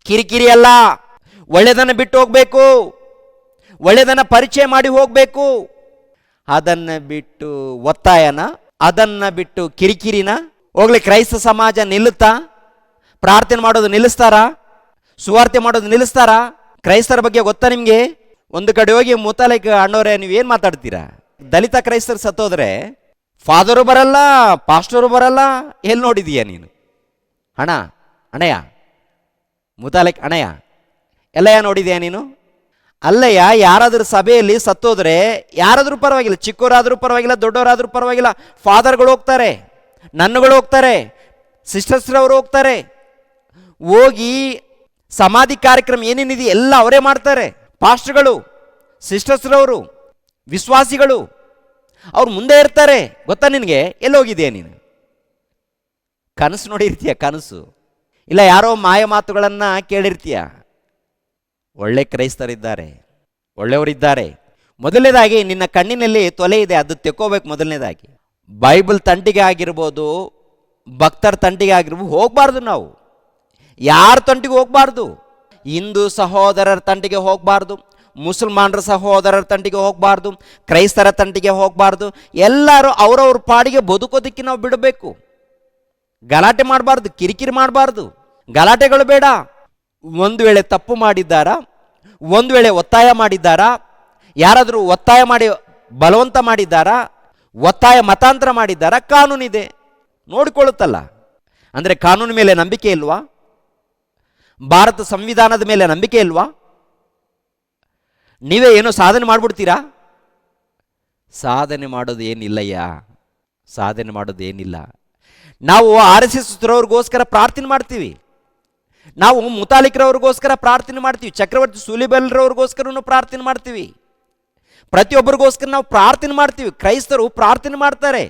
ಕಿರಿಕಿರಿ ಅಲ್ಲ, ಒಳ್ಳೆಯದನ್ನು ಬಿಟ್ಟು ಹೋಗಬೇಕು, ಒಳ್ಳೆಯದನ್ನು ಪರಿಚಯ ಮಾಡಿ ಹೋಗಬೇಕು. ಅದನ್ನು ಬಿಟ್ಟು ಒತ್ತಾಯನ, ಅದನ್ನು ಬಿಟ್ಟು ಕಿರಿಕಿರಿನ. ಹೋಗ್ಲಿ, ಕ್ರೈಸ್ತ ಸಮಾಜ ನಿಲ್ಲುತ್ತಾ? ಪ್ರಾರ್ಥನೆ ಮಾಡೋದು ನಿಲ್ಲಿಸ್ತಾರಾ? ಸುವಾರ್ತೆ ಮಾಡೋದು ನಿಲ್ಲಿಸ್ತಾರಾ? ಕ್ರೈಸ್ತರ ಬಗ್ಗೆ ಗೊತ್ತಾ ನಿಮಗೆ? ಒಂದು ಕಡೆ ಹೋಗಿ ಮುತಾಲಿಕ್ ಅಣ್ಣವರೇ ನೀವೇನು ಮಾತಾಡ್ತೀರಾ? ದಲಿತ ಕ್ರೈಸ್ತರು ಸತ್ತೋದ್ರೆ ಫಾದರು ಬರಲ್ಲ, ಪಾಸ್ಟರು ಬರಲ್ಲ. ಎಲ್ಲಿ ನೋಡಿದೀಯ ನೀನು? ಅಣ್ಣಯ್ಯ ಮುತಾಲಿಕ್ ಅಣ್ಣಯ್ಯ ಎಲ್ಲಯ್ಯ ನೋಡಿದೀಯ ನೀನು? ಅಲ್ಲಯ್ಯ, ಯಾರಾದರೂ ಸಭೆಯಲ್ಲಿ ಸತ್ತೋದ್ರೆ ಯಾರಾದರೂ ಪರವಾಗಿಲ್ಲ, ಚಿಕ್ಕವರಾದರೂ ಪರವಾಗಿಲ್ಲ, ದೊಡ್ಡವರಾದರೂ ಪರವಾಗಿಲ್ಲ, ಫಾದರ್ಗಳು ಹೋಗ್ತಾರೆ, ನನ್ನುಗಳು ಹೋಗ್ತಾರೆ, ಸಿಸ್ಟರ್ಸ್ರವರು ಹೋಗ್ತಾರೆ. ಹೋಗಿ ಸಮಾಧಿ ಕಾರ್ಯಕ್ರಮ ಏನೇನಿದೆ ಎಲ್ಲ ಅವರೇ ಮಾಡ್ತಾರೆ. ಪಾಸ್ಟರ್ಗಳು, ಸಿಸ್ಟರ್ಸ್ರವರು, ವಿಶ್ವಾಸಿಗಳು ಅವ್ರು ಮುಂದೆ ಇರ್ತಾರೆ. ಗೊತ್ತಾ ನಿನಗೆ? ಎಲ್ಲಿ ಹೋಗಿದೆಯಾ ನೀನು? ಕನಸು ನೋಡಿರ್ತೀಯ, ಕನಸು ಇಲ್ಲ ಯಾರೋ ಮಾಯ ಮಾತುಗಳನ್ನು ಕೇಳಿರ್ತೀಯ. ಒಳ್ಳೆ ಕ್ರೈಸ್ತರಿದ್ದಾರೆ, ಒಳ್ಳೆಯವರಿದ್ದಾರೆ. ಮೊದಲನೇದಾಗಿ ನಿನ್ನ ಕಣ್ಣಿನಲ್ಲಿ ತೊಲೆ ಇದೆ, ಅದು ತೆಕ್ಕೋಬೇಕು. ಮೊದಲನೇದಾಗಿ ಬೈಬಲ್ ತಂಟಿಗೆ ಆಗಿರ್ಬೋದು, ಭಕ್ತರ ತಂಟಿಗೆ ಆಗಿರ್ಬೋದು ಹೋಗಬಾರ್ದು. ನಾವು ಯಾರ ತಂಟಿಗೆ ಹೋಗಬಾರ್ದು. ಹಿಂದೂ ಸಹೋದರರ ತಂಟಿಗೆ ಹೋಗಬಾರ್ದು, ಮುಸಲ್ಮಾನರ ಸಹೋದರರ ತಂಟಿಗೆ ಹೋಗಬಾರ್ದು, ಕ್ರೈಸ್ತರ ತಂಟಿಗೆ ಹೋಗಬಾರ್ದು. ಎಲ್ಲರೂ ಅವರವ್ರ ಪಾಡಿಗೆ ಬದುಕೋದಕ್ಕೆ ನಾವು ಬಿಡಬೇಕು. ಗಲಾಟೆ ಮಾಡಬಾರ್ದು, ಕಿರಿಕಿರಿ ಮಾಡಬಾರ್ದು, ಗಲಾಟೆಗಳು ಬೇಡ. ಒಂದು ವೇಳೆ ತಪ್ಪು ಮಾಡಿದ್ದಾರಾ, ಒಂದು ವೇಳೆ ಒತ್ತಾಯ ಮಾಡಿದ್ದಾರಾ, ಯಾರಾದರೂ ಒತ್ತಾಯ ಮಾಡಿ ಬಲವಂತ ಮಾಡಿದ್ದಾರಾ, ಒತ್ತಾಯ ಮತಾಂತರ ಮಾಡಿದ್ದಾರಾ? ಕಾನೂನಿದೆ, ನೋಡಿಕೊಳ್ಳುತ್ತಲ್ಲ. ಅಂದರೆ ಕಾನೂನು ಮೇಲೆ ನಂಬಿಕೆ ಇಲ್ವಾ? ಭಾರತ ಸಂವಿಧಾನದ ಮೇಲೆ ನಂಬಿಕೆ ಇಲ್ವಾ? ನೀವೇ ಏನೋ ಸಾಧನೆ ಮಾಡಿಬಿಡ್ತೀರಾ? ಸಾಧನೆ ಮಾಡೋದು ಏನಿಲ್ಲಯ್ಯ, ಸಾಧನೆ ಮಾಡೋದು ಏನಿಲ್ಲ. ನಾವು RSS ಅವ್ರಿಗೋಸ್ಕರ ಪ್ರಾರ್ಥನೆ ಮಾಡ್ತೀವಿ, ನಾವು ಮುತಾಲಿಕ್ರವ್ರಿಗೋಸ್ಕರ ಪ್ರಾರ್ಥನೆ ಮಾಡ್ತೀವಿ, ಚಕ್ರವರ್ತಿ ಸೂಲಿಬೆಲ್ರವ್ರಿಗೋಸ್ಕರನೂ ಪ್ರಾರ್ಥನೆ ಮಾಡ್ತೀವಿ, ಪ್ರತಿಯೊಬ್ಬರಿಗೋಸ್ಕರ ನಾವು ಪ್ರಾರ್ಥನೆ ಮಾಡ್ತೀವಿ. ಕ್ರೈಸ್ತರು ಪ್ರಾರ್ಥನೆ ಮಾಡ್ತಾರೆ,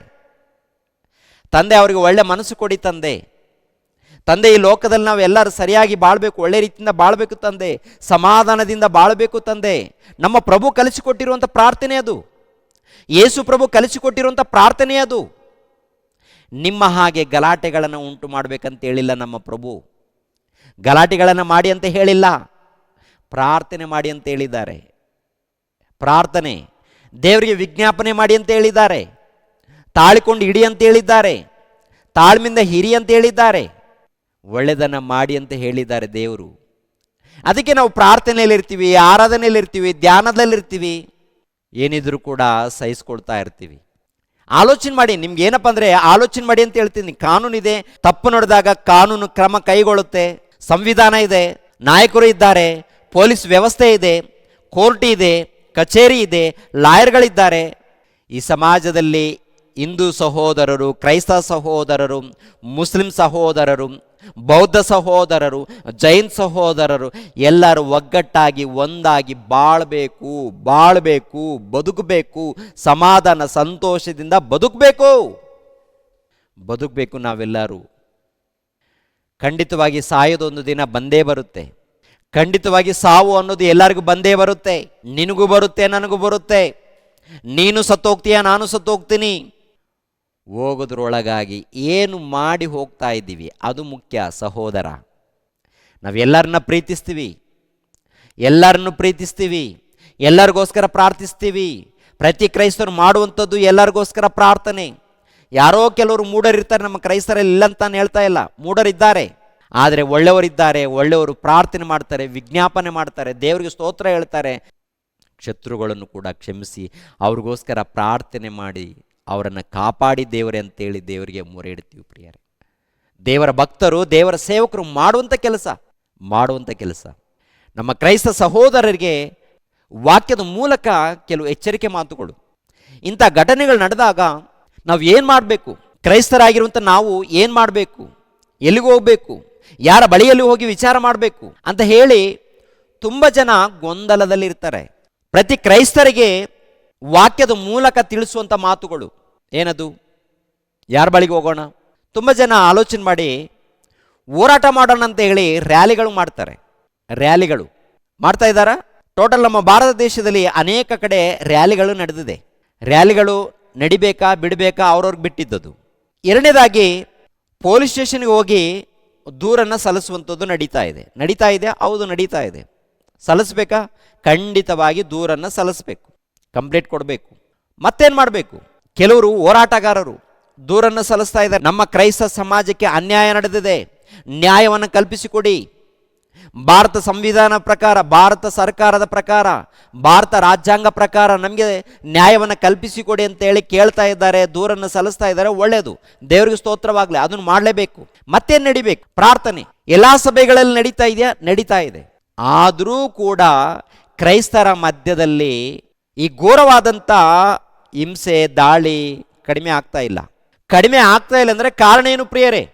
ತಂದೆ ಅವರಿಗೆ ಒಳ್ಳೆ ಮನಸ್ಸು ಕೊಡಿ ತಂದೆ, ತಂದೆ ಈ ಲೋಕದಲ್ಲಿ ನಾವು ಎಲ್ಲರೂ ಸರಿಯಾಗಿ ಬಾಳಬೇಕು, ಒಳ್ಳೆ ರೀತಿಯಿಂದ ಬಾಳಬೇಕು ತಂದೆ, ಸಮಾಧಾನದಿಂದ ಬಾಳಬೇಕು ತಂದೆ. ನಮ್ಮ ಪ್ರಭು ಕಲಿಸಿಕೊಟ್ಟಿರುವಂಥ ಪ್ರಾರ್ಥನೆ ಅದು, ಯೇಸು ಪ್ರಭು ಕಲಿಸಿಕೊಟ್ಟಿರುವಂಥ ಪ್ರಾರ್ಥನೆ ಅದು. ನಿಮ್ಮ ಹಾಗೆ ಗಲಾಟೆಗಳನ್ನು ಉಂಟು ಮಾಡಬೇಕಂತ ಹೇಳಿಲ್ಲ ನಮ್ಮ ಪ್ರಭು, ಗಲಾಟೆಗಳನ್ನು ಮಾಡಿ ಅಂತ ಹೇಳಿಲ್ಲ, ಪ್ರಾರ್ಥನೆ ಮಾಡಿ ಅಂತ ಹೇಳಿದ್ದಾರೆ. ಪ್ರಾರ್ಥನೆ, ದೇವರಿಗೆ ವಿಜ್ಞಾಪನೆ ಮಾಡಿ ಅಂತ ಹೇಳಿದ್ದಾರೆ, ತಾಳಿಕೊಂಡು ಹಿಡಿ ಅಂತ ಹೇಳಿದ್ದಾರೆ, ತಾಳ್ಮೆಯಿಂದ ಹಿರಿ ಅಂತ ಹೇಳಿದ್ದಾರೆ, ಒಳ್ಳೆಯದನ್ನು ಮಾಡಿ ಅಂತ ಹೇಳಿದ್ದಾರೆ ದೇವರು. ಅದಕ್ಕೆ ನಾವು ಪ್ರಾರ್ಥನೆಯಲ್ಲಿರ್ತೀವಿ, ಆರಾಧನೆಯಲ್ಲಿರ್ತೀವಿ, ಧ್ಯಾನದಲ್ಲಿರ್ತೀವಿ, ಏನಿದ್ರೂ ಕೂಡ ಸಹಿಸ್ಕೊಳ್ತಾ ಇರ್ತೀವಿ. ಆಲೋಚನೆ ಮಾಡಿ, ನಿಮ್ಗೆ ಏನಪ್ಪ ಅಂದರೆ ಆಲೋಚನೆ ಮಾಡಿ ಅಂತ ಹೇಳ್ತೀನಿ. ಕಾನೂನಿದೆ, ತಪ್ಪು ನಡೆದಾಗ ಕಾನೂನು ಕ್ರಮ ಕೈಗೊಳ್ಳುತ್ತೆ, ಸಂವಿಧಾನ ಇದೆ, ನಾಯಕರು ಇದ್ದಾರೆ, ಪೊಲೀಸ್ ವ್ಯವಸ್ಥೆ ಇದೆ, ಕೋರ್ಟ್ ಇದೆ, ಕಚೇರಿ ಇದೆ, ಲಾಯರ್ಗಳಿದ್ದಾರೆ. ಈ ಸಮಾಜದಲ್ಲಿ ಹಿಂದೂ ಸಹೋದರರು, ಕ್ರೈಸ್ತ ಸಹೋದರರು, ಮುಸ್ಲಿಂ ಸಹೋದರರು, ಬೌದ್ಧ ಸಹೋದರರು, ಜೈನ್ ಸಹೋದರರು ಎಲ್ಲರೂ ಒಗ್ಗಟ್ಟಾಗಿ ಒಂದಾಗಿ ಬಾಳಬೇಕು, ಬದುಕಬೇಕು, ಸಮಾಧಾನ ಸಂತೋಷದಿಂದ ಬದುಕಬೇಕು ನಾವೆಲ್ಲರೂ. ಖಂಡಿತವಾಗಿ ಸಾಯೋದೊಂದು ದಿನ ಬಂದೇ ಬರುತ್ತೆ, ಖಂಡಿತವಾಗಿ ಸಾವು ಅನ್ನೋದು ಎಲ್ಲರಿಗೂ ಬಂದೇ ಬರುತ್ತೆ. ನಿನಗೂ ಬರುತ್ತೆ, ನನಗೂ ಬರುತ್ತೆ. ನೀನು ಸತ್ತೋಗ್ತೀಯ, ನಾನು ಸತ್ತೋಗ್ತೀನಿ. ಹೋಗೋದ್ರೊಳಗಾಗಿ ಏನು ಮಾಡಿ ಹೋಗ್ತಾ ಇದ್ದೀವಿ ಅದು ಮುಖ್ಯ ಸಹೋದರ. ನಾವೆಲ್ಲರನ್ನ ಪ್ರೀತಿಸ್ತೀವಿ, ಎಲ್ಲರಿಗೋಸ್ಕರ ಪ್ರಾರ್ಥಿಸ್ತೀವಿ. ಪ್ರತಿ ಕ್ರೈಸ್ತರು ಮಾಡುವಂಥದ್ದು ಎಲ್ಲರಿಗೋಸ್ಕರ ಪ್ರಾರ್ಥನೆ. ಯಾರೋ ಕೆಲವರು ಮೂಢರಿರ್ತಾರೆ ನಮ್ಮ ಕ್ರೈಸ್ತರಲ್ಲಿ, ಇಲ್ಲಂತಾನು ಹೇಳ್ತಾ ಇಲ್ಲ, ಮೂಢರಿದ್ದಾರೆ. ಆದರೆ ಒಳ್ಳೆಯವರಿದ್ದಾರೆ, ಒಳ್ಳೆಯವರು ಪ್ರಾರ್ಥನೆ ಮಾಡ್ತಾರೆ, ವಿಜ್ಞಾಪನೆ ಮಾಡ್ತಾರೆ, ದೇವರಿಗೆ ಸ್ತೋತ್ರ ಹೇಳ್ತಾರೆ. ಶತ್ರುಗಳನ್ನು ಕೂಡ ಕ್ಷಮಿಸಿ ಅವ್ರಿಗೋಸ್ಕರ ಪ್ರಾರ್ಥನೆ ಮಾಡಿ ಅವರನ್ನು ಕಾಪಾಡಿ ದೇವರೇ ಅಂತೇಳಿ ದೇವರಿಗೆ ಮೊರೆ ಇಡ್ತೀವಿ. ಪ್ರಿಯರೇ, ದೇವರ ಭಕ್ತರು, ದೇವರ ಸೇವಕರು ಮಾಡುವಂಥ ಕೆಲಸ. ನಮ್ಮ ಕ್ರೈಸ್ತ ಸಹೋದರರಿಗೆ ವಾಕ್ಯದ ಮೂಲಕ ಕೆಲವು ಎಚ್ಚರಿಕೆ ಮಾತುಗಳು. ಇಂಥ ಘಟನೆಗಳು ನಡೆದಾಗ ನಾವು ಏನು ಮಾಡಬೇಕು, ಕ್ರೈಸ್ತರಾಗಿರುವಂಥ ನಾವು ಏನು ಮಾಡಬೇಕು, ಎಲ್ಲಿಗೆ ಹೋಗಬೇಕು, ಯಾರ ಬಳಿಯಲ್ಲಿ ಹೋಗಿ ವಿಚಾರ ಮಾಡಬೇಕು ಅಂತ ಹೇಳಿ ತುಂಬ ಜನ ಗೊಂದಲದಲ್ಲಿರ್ತಾರೆ. ಪ್ರತಿ ಕ್ರೈಸ್ತರಿಗೆ ವಾಕ್ಯದ ಮೂಲಕ ತಿಳಿಸುವಂಥ ಮಾತುಗಳು ಏನದು? ಯಾರ ಬಳಿಗೆ ಹೋಗೋಣ? ತುಂಬ ಜನ ಆಲೋಚನೆ ಮಾಡಿ ಹೋರಾಟ ಮಾಡೋಣ ಅಂತ ಹೇಳಿ ರ್ಯಾಲಿಗಳು ಮಾಡ್ತಾ ಇದ್ದಾರಾ? ಟೋಟಲ್ ನಮ್ಮ ಭಾರತ ದೇಶದಲ್ಲಿ ಅನೇಕ ಕಡೆ ರ್ಯಾಲಿಗಳು ನಡೆದಿದೆ. ರ್ಯಾಲಿಗಳು ನಡಿಬೇಕಾ ಬಿಡಬೇಕಾ ಅವ್ರವ್ರಿಗೆ ಬಿಟ್ಟಿದ್ದದು. ಎರಡನೇದಾಗಿ ಪೊಲೀಸ್ ಸ್ಟೇಷನ್ಗೆ ಹೋಗಿ ದೂರನ್ನು ಸಲ್ಲಿಸುವಂಥದ್ದು ನಡೀತಾ ಇದೆ. ಹೌದು, ನಡೀತಾ ಇದೆ. ಸಲ್ಲಿಸ್ಬೇಕಾ? ಖಂಡಿತವಾಗಿ ದೂರನ್ನು ಸಲ್ಲಿಸಬೇಕು, ಕಂಪ್ಲೇಂಟ್ ಕೊಡಬೇಕು. ಮತ್ತೇನು ಮಾಡಬೇಕು? ಕೆಲವರು ಹೋರಾಟಗಾರರು ದೂರನ್ನು ಸಲ್ಲಿಸ್ತಾ ಇದ್ದಾರೆ. ನಮ್ಮ ಕ್ರೈಸ್ತ ಸಮಾಜಕ್ಕೆ ಅನ್ಯಾಯ ನಡೆದಿದೆ, ನ್ಯಾಯವನ್ನು ಕಲ್ಪಿಸಿಕೊಡಿ. ಭಾರತ ಸಂವಿಧಾನ ಪ್ರಕಾರ, ಭಾರತ ಸರ್ಕಾರದ ಪ್ರಕಾರ, ಭಾರತ ರಾಜ್ಯಾಂಗ ಪ್ರಕಾರ ನಮಗೆ ನ್ಯಾಯವನ್ನು ಕಲ್ಪಿಸಿಕೊಡಿ ಅಂತೇಳಿ ಕೇಳ್ತಾ ಇದ್ದಾರೆ, ದೂರನ್ನು ಸಲ್ಲಿಸ್ತಾ ಇದ್ದಾರೆ. ಒಳ್ಳೆಯದು, ದೇವರಿಗೆ ಸ್ತೋತ್ರವಾಗಲಿ, ಅದನ್ನು ಮಾಡಲೇಬೇಕು. ಮತ್ತೇನು ನಡಿಬೇಕು? ಪ್ರಾರ್ಥನೆ. ಎಲ್ಲ ಸಭೆಗಳಲ್ಲಿ ನಡೀತಾ ಇದೆ. ಆದರೂ ಕೂಡ ಕ್ರೈಸ್ತರ ಮಧ್ಯದಲ್ಲಿ ಈ ಘೋರವಾದಂಥ ಹಿಂಸೆ, ದಾಳಿ ಕಡಿಮೆ ಆಗ್ತಾ ಇಲ್ಲ ಅಂದರೆ ಕಾರಣ ಏನು ಪ್ರಿಯರೇ?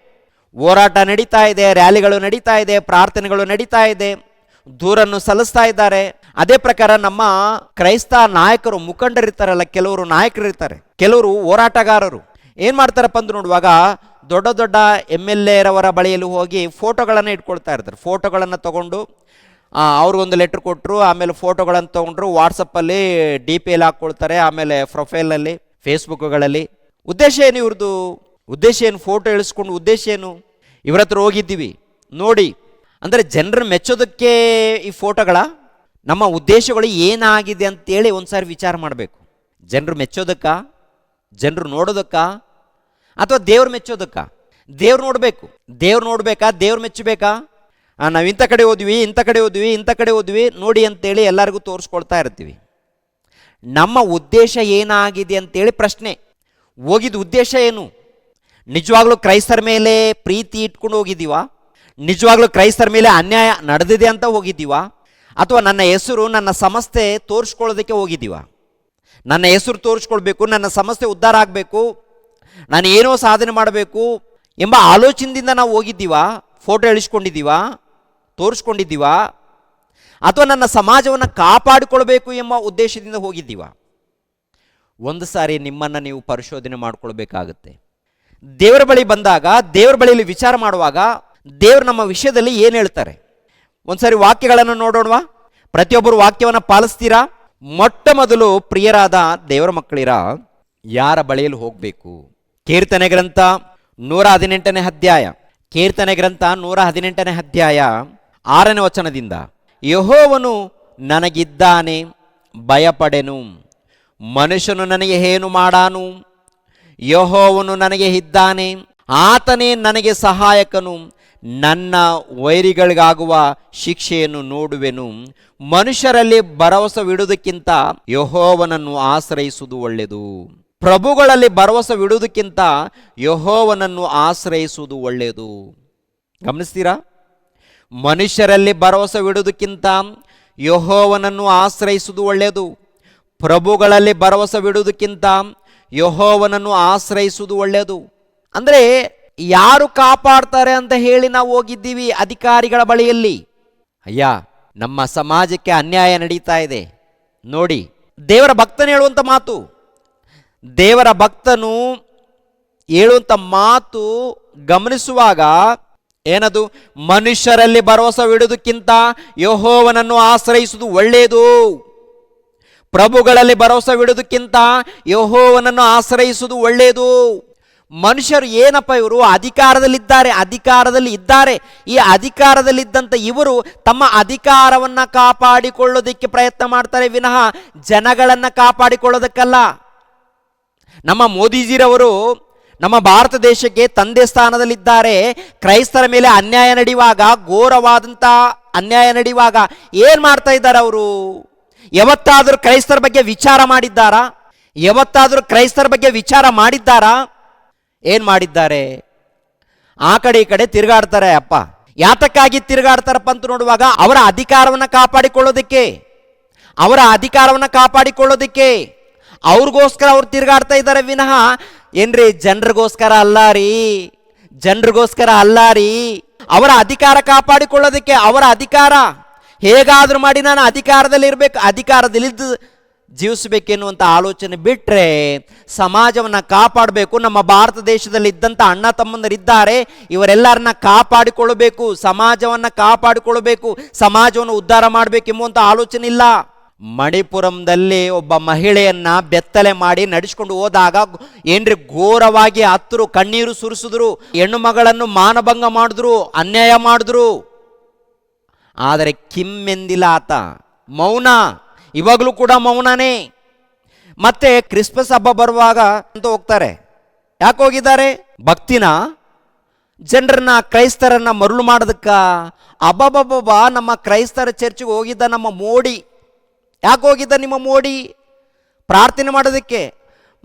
ಹೋರಾಟ ನಡೀತಾ ಇದೆ, ರ್ಯಾಲಿಗಳು ನಡೀತಾ ಇದೆ, ಪ್ರಾರ್ಥನೆಗಳು ನಡೀತಾ ಇದೆ, ದೂರನ್ನು ಸಲ್ಲಿಸ್ತಾ ಇದ್ದಾರೆ. ಅದೇ ಪ್ರಕಾರ ನಮ್ಮ ಕ್ರೈಸ್ತ ನಾಯಕರು, ಮುಖಂಡರಿರ್ತಾರಲ್ಲ, ಕೆಲವರು ನಾಯಕರಿರ್ತಾರೆ, ಕೆಲವರು ಹೋರಾಟಗಾರರು ಏನು ಮಾಡ್ತಾರಪ್ಪ ಅಂತ ನೋಡುವಾಗ ದೊಡ್ಡ MLA ರವರ ಬಳಿಯಲ್ಲಿ ಹೋಗಿ ಫೋಟೋಗಳನ್ನು ಇಟ್ಕೊಳ್ತಾ ಇರ್ತಾರೆ. ಫೋಟೋಗಳನ್ನು ತಗೊಂಡು ಅವ್ರಿಗೊಂದು ಲೆಟ್ರ್ ಕೊಟ್ಟರು, ಆಮೇಲೆ ಫೋಟೋಗಳನ್ನು ತೊಗೊಂಡ್ರು, ವಾಟ್ಸಪ್ಪಲ್ಲಿ DP ಹಾಕ್ಕೊಳ್ತಾರೆ, ಆಮೇಲೆ ಪ್ರೊಫೈಲಲ್ಲಿ, ಫೇಸ್ಬುಕ್ಗಳಲ್ಲಿ. ಉದ್ದೇಶ ಏನು ಇವ್ರದ್ದು? ಉದ್ದೇಶ ಏನು? ಫೋಟೋ ಇಳಿಸ್ಕೊಂಡು ಉದ್ದೇಶ ಏನು? ಇವ್ರ ಹತ್ರ ಹೋಗಿದ್ದೀವಿ ನೋಡಿ ಅಂದರೆ ಜನರನ್ನು ಮೆಚ್ಚೋದಕ್ಕೆ ಈ ಫೋಟೋಗಳ? ನಮ್ಮ ಉದ್ದೇಶಗಳು ಏನಾಗಿದೆ ಅಂತೇಳಿ ಒಂದು ಸಾರಿ ವಿಚಾರ ಮಾಡಬೇಕು. ಜನರು ಮೆಚ್ಚೋದಕ್ಕಾ, ಜನರು ನೋಡೋದಕ್ಕಾ, ಅಥವಾ ದೇವ್ರು ಮೆಚ್ಚೋದಕ್ಕಾ? ದೇವ್ರು ನೋಡಬೇಕಾ, ದೇವ್ರು ಮೆಚ್ಚಬೇಕಾ? ನಾವು ಇಂಥ ಕಡೆ ಹೋದ್ವಿ ನೋಡಿ ಅಂತೇಳಿ ಎಲ್ಲರಿಗೂ ತೋರಿಸ್ಕೊಳ್ತಾ ಇರ್ತೀವಿ. ನಮ್ಮ ಉದ್ದೇಶ ಏನಾಗಿದೆ ಅಂತೇಳಿ ಪ್ರಶ್ನೆ. ಹೋಗಿದ್ದ ಉದ್ದೇಶ ಏನು? ನಿಜವಾಗ್ಲೂ ಕ್ರೈಸ್ತರ ಮೇಲೆ ಪ್ರೀತಿ ಇಟ್ಕೊಂಡು ಹೋಗಿದ್ದೀವಾ? ನಿಜವಾಗ್ಲೂ ಕ್ರೈಸ್ತರ ಮೇಲೆ ಅನ್ಯಾಯ ನಡೆದಿದೆ ಅಂತ ಹೋಗಿದ್ದೀವಾ? ಅಥವಾ ನನ್ನ ಹೆಸರು, ನನ್ನ ಸಂಸ್ಥೆ ತೋರಿಸ್ಕೊಳ್ಳೋದಕ್ಕೆ ಹೋಗಿದ್ದೀವಾ? ನನ್ನ ಹೆಸರು ತೋರಿಸ್ಕೊಳ್ಬೇಕು, ನನ್ನ ಸಂಸ್ಥೆ ಉದ್ಧಾರ ಆಗಬೇಕು, ನಾನು ಏನೋ ಸಾಧನೆ ಮಾಡಬೇಕು ಎಂಬ ಆಲೋಚನೆಯಿಂದ ನಾವು ಹೋಗಿದ್ದೀವಾ? ಫೋಟೋ ಇಳಿಸ್ಕೊಂಡಿದ್ದೀವಾ? ತೋರಿಸ್ಕೊಂಡಿದ್ದೀವಾ? ಅಥವಾ ನನ್ನ ಸಮಾಜವನ್ನು ಕಾಪಾಡಿಕೊಳ್ಬೇಕು ಎಂಬ ಉದ್ದೇಶದಿಂದ ಹೋಗಿದ್ದೀವಾ? ಒಂದು ಸಾರಿ ನಿಮ್ಮನ್ನು ನೀವು ಪರಿಶೋಧನೆ ಮಾಡಿಕೊಳ್ಬೇಕಾಗತ್ತೆ. ದೇವರ ಬಳಿ ಬಂದಾಗ, ದೇವರ ಬಳಿಯಲ್ಲಿ ವಿಚಾರ ಮಾಡುವಾಗ ದೇವರು ನಮ್ಮ ವಿಷಯದಲ್ಲಿ ಏನು ಹೇಳ್ತಾರೆ? ಒಂದ್ಸರಿ ವಾಕ್ಯಗಳನ್ನು ನೋಡೋಣವಾ? ಪ್ರತಿಯೊಬ್ಬರು ವಾಕ್ಯವನ್ನು ಪಾಲಿಸ್ತೀರಾ? ಮೊಟ್ಟ ಮೊದಲು ಪ್ರಿಯರಾದ ದೇವರ ಮಕ್ಕಳಿರ, ಯಾರ ಬಳಿಯಲ್ಲಿ ಹೋಗಬೇಕು? ಕೀರ್ತನೆ ಗ್ರಂಥ 118ನೇ ಅಧ್ಯಾಯ, ಕೀರ್ತನೆ ಗ್ರಂಥ 118ನೇ ಅಧ್ಯಾಯ 6ನೇ ವಚನದಿಂದ, ಯೆಹೋವನು ನನಗಿದ್ದಾನೆ, ಭಯಪಡೆನು, ಮನುಷ್ಯನು ನನಗೆ ಏನು ಮಾಡಾನು? ಯೆಹೋವನು ನನಗೆ ಇದ್ದಾನೆ, ಆತನೇ ನನಗೆ ಸಹಾಯಕನು, ನನ್ನ ವೈರಿಗಳಿಗಾಗುವ ಶಿಕ್ಷೆಯನ್ನು ನೋಡುವೆನು. ಮನುಷ್ಯರಲ್ಲಿ ಭರವಸವಿಡುವುದಕ್ಕಿಂತ ಯೆಹೋವನನ್ನು ಆಶ್ರಯಿಸುವುದು ಒಳ್ಳೆಯದು. ಪ್ರಭುಗಳಲ್ಲಿ ಭರವಸವಿಡುವುದಕ್ಕಿಂತ ಯೆಹೋವನನ್ನು ಆಶ್ರಯಿಸುವುದು ಒಳ್ಳೆಯದು. ಗಮನಿಸ್ತೀರಾ? ಮನುಷ್ಯರಲ್ಲಿ ಭರವಸವಿಡುವುದಕ್ಕಿಂತ ಯೆಹೋವನನ್ನು ಆಶ್ರಯಿಸುವುದು ಒಳ್ಳೆಯದು. ಪ್ರಭುಗಳಲ್ಲಿ ಭರವಸವಿಡುವುದಕ್ಕಿಂತ ಯೆಹೋವನನ್ನು ಆಶ್ರಯಿಸುವುದು ಒಳ್ಳೆಯದು. ಅಂದರೆ ಯಾರು ಕಾಪಾಡ್ತಾರೆ ಅಂತ ಹೇಳಿ ನಾವು ಹೋಗಿದ್ದೀವಿ ಅಧಿಕಾರಿಗಳ ಬಳಿಯಲ್ಲಿ. ಅಯ್ಯ, ನಮ್ಮ ಸಮಾಜಕ್ಕೆ ಅನ್ಯಾಯ ನಡೀತಾ ಇದೆ ನೋಡಿ. ದೇವರ ಭಕ್ತನು ಹೇಳುವಂಥ ಮಾತು, ದೇವರ ಭಕ್ತನು ಹೇಳುವಂಥ ಮಾತು ಗಮನಿಸುವಾಗ ಏನದು? ಮನುಷ್ಯರಲ್ಲಿ ಭರವಸವಿಡುವುದಕ್ಕಿಂತ ಯೆಹೋವನನ್ನು ಆಶ್ರಯಿಸುವುದು ಒಳ್ಳೆಯದು. ಪ್ರಭುಗಳಲ್ಲಿ ಭರವಸವಿಡುವುದಕ್ಕಿಂತ ಯೆಹೋವನನ್ನು ಆಶ್ರಯಿಸುವುದು ಒಳ್ಳೆಯದು. ಮನುಷ್ಯರು ಏನಪ್ಪ, ಇವರು ಅಧಿಕಾರದಲ್ಲಿ ಇದ್ದಾರೆ. ಈ ಅಧಿಕಾರದಲ್ಲಿದ್ದಂಥ ಇವರು ತಮ್ಮ ಅಧಿಕಾರವನ್ನು ಕಾಪಾಡಿಕೊಳ್ಳೋದಕ್ಕೆ ಪ್ರಯತ್ನ ಮಾಡ್ತಾರೆ ವಿನಃ ಜನಗಳನ್ನು ಕಾಪಾಡಿಕೊಳ್ಳೋದಕ್ಕಲ್ಲ. ನಮ್ಮ ಮೋದಿಜಿರವರು ನಮ್ಮ ಭಾರತ ದೇಶಕ್ಕೆ ತಂದೆ ಸ್ಥಾನದಲ್ಲಿದ್ದಾರೆ. ಕ್ರೈಸ್ತರ ಮೇಲೆ ಅನ್ಯಾಯ ನಡೆಯುವಾಗ, ಘೋರವಾದಂಥ ಅನ್ಯಾಯ ನಡೆಯುವಾಗ ಏನು ಮಾಡ್ತಾ ಇದ್ದಾರೆ ಅವರು? ಯಾವತ್ತಾದರೂ ಕ್ರೈಸ್ತರ ಬಗ್ಗೆ ವಿಚಾರ ಮಾಡಿದ್ದಾರಾ? ಯಾವತ್ತಾದರೂ ಕ್ರೈಸ್ತರ ಬಗ್ಗೆ ವಿಚಾರ ಮಾಡಿದ್ದಾರಾ? ಏನು ಮಾಡಿದ್ದಾರೆ? ಆ ಕಡೆ ಈ ಕಡೆ ತಿರುಗಾಡ್ತಾರೆ. ಅಪ್ಪ, ಯಾತಕ್ಕಾಗಿ ತಿರುಗಾಡ್ತಾರಪ್ಪ ಅಂತ ನೋಡುವಾಗ ಅವರ ಅಧಿಕಾರವನ್ನು ಕಾಪಾಡಿಕೊಳ್ಳೋದಕ್ಕೆ ಅವ್ರಿಗೋಸ್ಕರ ಅವ್ರು ತಿರುಗಾಡ್ತಾ ಇದ್ದಾರೆ ವಿನಃ ಏನ್ರಿ ಜನರಿಗೋಸ್ಕರ ಅಲ್ಲ ರೀ. ಅವರ ಅಧಿಕಾರ ಕಾಪಾಡಿಕೊಳ್ಳೋದಕ್ಕೆ, ಅವರ ಅಧಿಕಾರ ಹೇಗಾದ್ರೂ ಮಾಡಿ ನಾನು ಅಧಿಕಾರದಲ್ಲಿದ್ದು ಜೀವಿಸಬೇಕೆನ್ನುವಂಥ ಆಲೋಚನೆ ಬಿಟ್ಟರೆ ಸಮಾಜವನ್ನು ಕಾಪಾಡಬೇಕು. ನಮ್ಮ ಭಾರತ ದೇಶದಲ್ಲಿ ಇದ್ದಂಥ ಅಣ್ಣ ತಮ್ಮಂದರಿದ್ದಾರೆ, ಇವರೆಲ್ಲರನ್ನ ಕಾಪಾಡಿಕೊಳ್ಳಬೇಕು, ಸಮಾಜವನ್ನು ಕಾಪಾಡಿಕೊಳ್ಳಬೇಕು, ಸಮಾಜವನ್ನು ಉದ್ಧಾರ ಮಾಡಬೇಕೆಂಬುವಂಥ ಆಲೋಚನೆ ಇಲ್ಲ. ಮಣಿಪುರಂದಲ್ಲಿ ಒಬ್ಬ ಮಹಿಳೆಯನ್ನ ಬೆತ್ತಲೆ ಮಾಡಿ ನಡೆಸ್ಕೊಂಡು ಹೋದಾಗ ಏನ್ರಿ ಘೋರವಾಗಿ ಹತ್ತರು, ಕಣ್ಣೀರು ಸುರಿಸಿದ್ರು, ಹೆಣ್ಣು ಮಗಳನ್ನು ಮಾನಭಂಗ ಮಾಡಿದ್ರು, ಅನ್ಯಾಯ ಮಾಡಿದ್ರು. ಆದರೆ ಕಿಮ್ಮೆಂದಿಲ್ಲ ಆತ, ಮೌನ. ಇವಾಗಲೂ ಕೂಡ ಮೌನನೇ. ಮತ್ತೆ ಕ್ರಿಸ್ಮಸ್ ಹಬ್ಬ ಬರುವಾಗ ಅಂತ ಹೋಗ್ತಾರೆ. ಯಾಕೆ ಹೋಗಿದ್ದಾರೆ? ಭಕ್ತಿನ, ಜನರನ್ನ, ಕ್ರೈಸ್ತರನ್ನ ಮರುಳು ಮಾಡೋದಕ್ಕ. ಅಬ್ಬಬ್ಬಬ್ಬ, ನಮ್ಮ ಕ್ರೈಸ್ತರ ಚರ್ಚ್ಗೆ ಹೋಗಿದ್ದ ನಮ್ಮ ಮೋಡಿ. ಯಾಕೆ ಹೋಗಿದ್ದ ನಿಮ್ಮ ಮೋಡಿ? ಪ್ರಾರ್ಥನೆ ಮಾಡೋದಕ್ಕೆ.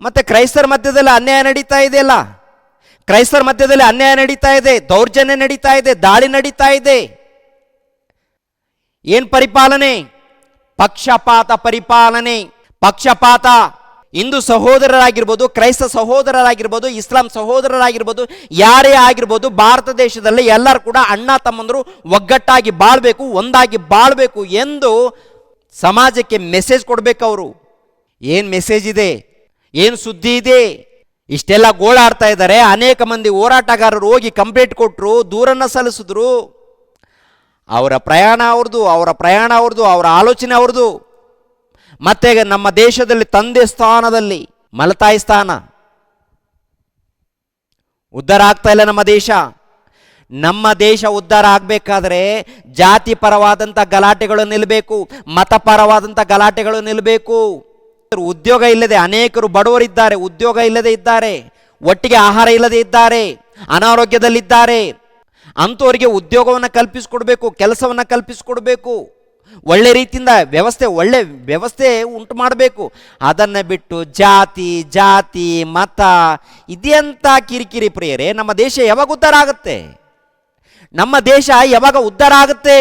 ಮತ್ತೆ ಕ್ರೈಸ್ತರ ಮಧ್ಯದಲ್ಲಿ ಅನ್ಯಾಯ ನಡೀತಾ ಇದೆಯಲ್ಲ, ಕ್ರೈಸ್ತರ ಮಧ್ಯದಲ್ಲಿ ಅನ್ಯಾಯ ನಡೀತಾ ಇದೆ, ದೌರ್ಜನ್ಯ ನಡೀತಾ ಇದೆ, ದಾಳಿ ನಡೀತಾ ಇದೆ. ಏನ್ ಪರಿಪಾಲನೆ? ಪಕ್ಷಪಾತ ಪರಿಪಾಲನೆ. ಪಕ್ಷಪಾತ. ಹಿಂದೂ ಸಹೋದರರಾಗಿರ್ಬೋದು, ಕ್ರೈಸ್ತ ಸಹೋದರರಾಗಿರ್ಬೋದು, ಇಸ್ಲಾಂ ಸಹೋದರರಾಗಿರ್ಬೋದು, ಯಾರೇ ಆಗಿರ್ಬೋದು, ಭಾರತ ದೇಶದಲ್ಲಿ ಎಲ್ಲರೂ ಕೂಡ ಅಣ್ಣ ತಮ್ಮಂದರು ಒಗ್ಗಟ್ಟಾಗಿ ಬಾಳ್ಬೇಕು, ಒಂದಾಗಿ ಬಾಳ್ಬೇಕು ಎಂದು ಸಮಾಜಕ್ಕೆ ಮೆಸೇಜ್ ಕೊಡ್ಬೇಕು. ಅವರು ಏನು ಮೆಸೇಜ್ ಇದೆ, ಏನು ಸುದ್ದಿ ಇದೆ? ಇಷ್ಟೆಲ್ಲ ಗೋಳಾಡ್ತಾ ಇದ್ದಾರೆ. ಅನೇಕ ಮಂದಿ ಹೋರಾಟಗಾರರು ಹೋಗಿ ಕಂಪ್ಲೇಂಟ್ ಕೊಟ್ಟರು, ದೂರನ್ನು ಸಲ್ಲಿಸಿದ್ರು. ಅವರ ಪ್ರಯಾಣ ಅವ್ರದ್ದು, ಅವರ ಆಲೋಚನೆ ಅವ್ರದ್ದು. ಮತ್ತೆ ನಮ್ಮ ದೇಶದಲ್ಲಿ ತಂದೆ ಸ್ಥಾನದಲ್ಲಿ ಮಲತಾಯಿ ಸ್ಥಾನ. ಉದ್ಧಾರ ಆಗ್ತಾ ಇಲ್ಲ ನಮ್ಮ ದೇಶ ಉದ್ಧಾರ ಆಗಬೇಕಾದ್ರೆ ಜಾತಿ ಪರವಾದಂಥ ಗಲಾಟೆಗಳು ನಿಲ್ಲಬೇಕು, ಮತಪರವಾದಂಥ ಗಲಾಟೆಗಳು ನಿಲ್ಲಬೇಕು. ಉದ್ಯೋಗ ಇಲ್ಲದೆ ಅನೇಕರು ಬಡವರಿದ್ದಾರೆ, ಉದ್ಯೋಗ ಇಲ್ಲದೆ ಇದ್ದಾರೆ, ಒಟ್ಟಿಗೆ ಆಹಾರ ಇಲ್ಲದೆ ಇದ್ದಾರೆ, ಅನಾರೋಗ್ಯದಲ್ಲಿದ್ದಾರೆ. ಅಂಥವರಿಗೆ ಉದ್ಯೋಗವನ್ನು ಕಲ್ಪಿಸಿಕೊಡ್ಬೇಕು, ಕೆಲಸವನ್ನು ಕಲ್ಪಿಸಿಕೊಡ್ಬೇಕು. ಒಳ್ಳೆ ರೀತಿಯಿಂದ ಒಳ್ಳೆ ವ್ಯವಸ್ಥೆ ಉಂಟು ಮಾಡಬೇಕು. ಅದನ್ನು ಬಿಟ್ಟು ಜಾತಿ ಮತ ಇದೆಂಥ ಕಿರಿಕಿರಿ ಪ್ರಿಯರೇ. ನಮ್ಮ ದೇಶ ಯಾವಾಗ ಉದ್ಧಾರ ಆಗುತ್ತೆ? ನಮ್ಮ ದೇಶ ಯಾವಾಗ ಉದ್ಧಾರ ಆಗುತ್ತೆ?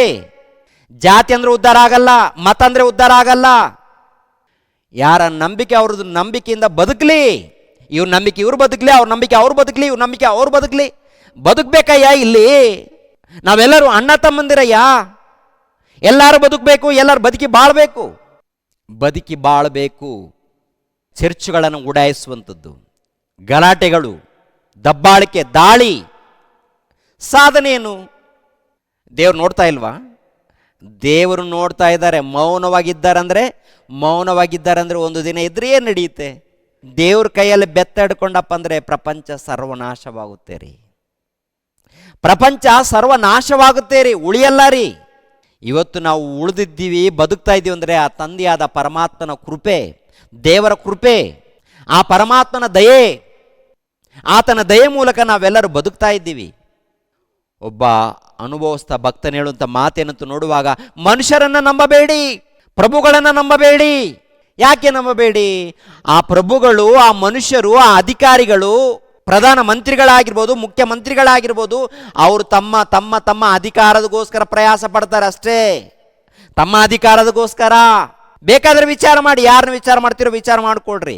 ಜಾತಿ ಅಂದರೆ ಉದ್ಧಾರ ಆಗಲ್ಲ, ಮತ ಅಂದರೆ ಉದ್ಧಾರ ಆಗಲ್ಲ. ಯಾರ ನಂಬಿಕೆ ಅವ್ರದ್ದು ನಂಬಿಕೆಯಿಂದ ಬದುಕಲಿ. ಇವ್ರ ನಂಬಿಕೆ ಇವ್ರು ಬದುಕಲಿ, ಅವ್ರ ನಂಬಿಕೆ ಅವ್ರು ಬದುಕಲಿ, ಇವ್ರ ನಂಬಿಕೆ ಅವ್ರು ಬದುಕಲಿ. ಬದುಕಬೇಕಯ್ಯ. ಇಲ್ಲಿ ನಾವೆಲ್ಲರೂ ಅಣ್ಣ ತಮ್ಮಂದಿರಯ್ಯ. ಎಲ್ಲರೂ ಬದುಕಬೇಕು, ಎಲ್ಲರೂ ಬದುಕಿ ಬಾಳಬೇಕು. ಚರ್ಚ್ಗಳನ್ನು ಉಡಾಯಿಸುವಂಥದ್ದು, ಗಲಾಟೆಗಳು, ದಬ್ಬಾಳಿಕೆ, ದಾಳಿ, ಸಾಧನೆ ಏನು? ದೇವರು ನೋಡ್ತಾ ಇಲ್ವಾ? ದೇವರು ನೋಡ್ತಾ ಇದ್ದಾರೆ. ಮೌನವಾಗಿದ್ದಾರಂದ್ರೆ ಒಂದು ದಿನ ಇದ್ರೆ ಏನು ನಡೆಯುತ್ತೆ? ದೇವ್ರ ಕೈಯಲ್ಲಿ ಬೆತ್ತ ಹಿಡ್ಕೊಂಡಪ್ಪ ಅಂದರೆ ಪ್ರಪಂಚ ಸರ್ವನಾಶವಾಗುತ್ತೆ ರೀ. ಪ್ರಪಂಚ ಸರ್ವನಾಶವಾಗುತ್ತೆ ರೀ, ಉಳಿಯಲ್ಲ ರೀ. ಇವತ್ತು ನಾವು ಉಳಿದಿದ್ದೀವಿ, ಬದುಕ್ತಾ ಇದ್ದೀವಿ ಅಂದರೆ ಆ ತಂದೆಯಾದ ಪರಮಾತ್ಮನ ಕೃಪೆ, ದೇವರ ಕೃಪೆ, ಆ ಪರಮಾತ್ಮನ ದಯೆ, ಆತನ ದಯೆ ಮೂಲಕ ನಾವೆಲ್ಲರೂ ಬದುಕ್ತಾ ಇದ್ದೀವಿ. ಒಬ್ಬ ಅನುಭವಸ್ಥ ಭಕ್ತನ ಹೇಳುವಂಥ ಮಾತೇನಂತ ನೋಡುವಾಗ, ಮನುಷ್ಯರನ್ನು ನಂಬಬೇಡಿ, ಪ್ರಭುಗಳನ್ನು ನಂಬಬೇಡಿ. ಯಾಕೆ ನಂಬಬೇಡಿ? ಆ ಪ್ರಭುಗಳು, ಆ ಮನುಷ್ಯರು, ಆ ಅಧಿಕಾರಿಗಳು, ಪ್ರಧಾನ ಮಂತ್ರಿಗಳಾಗಿರ್ಬೋದು, ಮುಖ್ಯಮಂತ್ರಿಗಳಾಗಿರ್ಬೋದು, ಅವರು ತಮ್ಮ ತಮ್ಮ ತಮ್ಮ ಅಧಿಕಾರದಗೋಸ್ಕರ ಪ್ರಯಾಸ ಪಡ್ತಾರೆ ಅಷ್ಟೇ. ತಮ್ಮ ಅಧಿಕಾರದಗೋಸ್ಕರ. ಬೇಕಾದರೆ ವಿಚಾರ ಮಾಡಿ, ಯಾರನ್ನ ವಿಚಾರ ಮಾಡ್ತಿರೋ ವಿಚಾರ ಮಾಡಿಕೊಡ್ರಿ.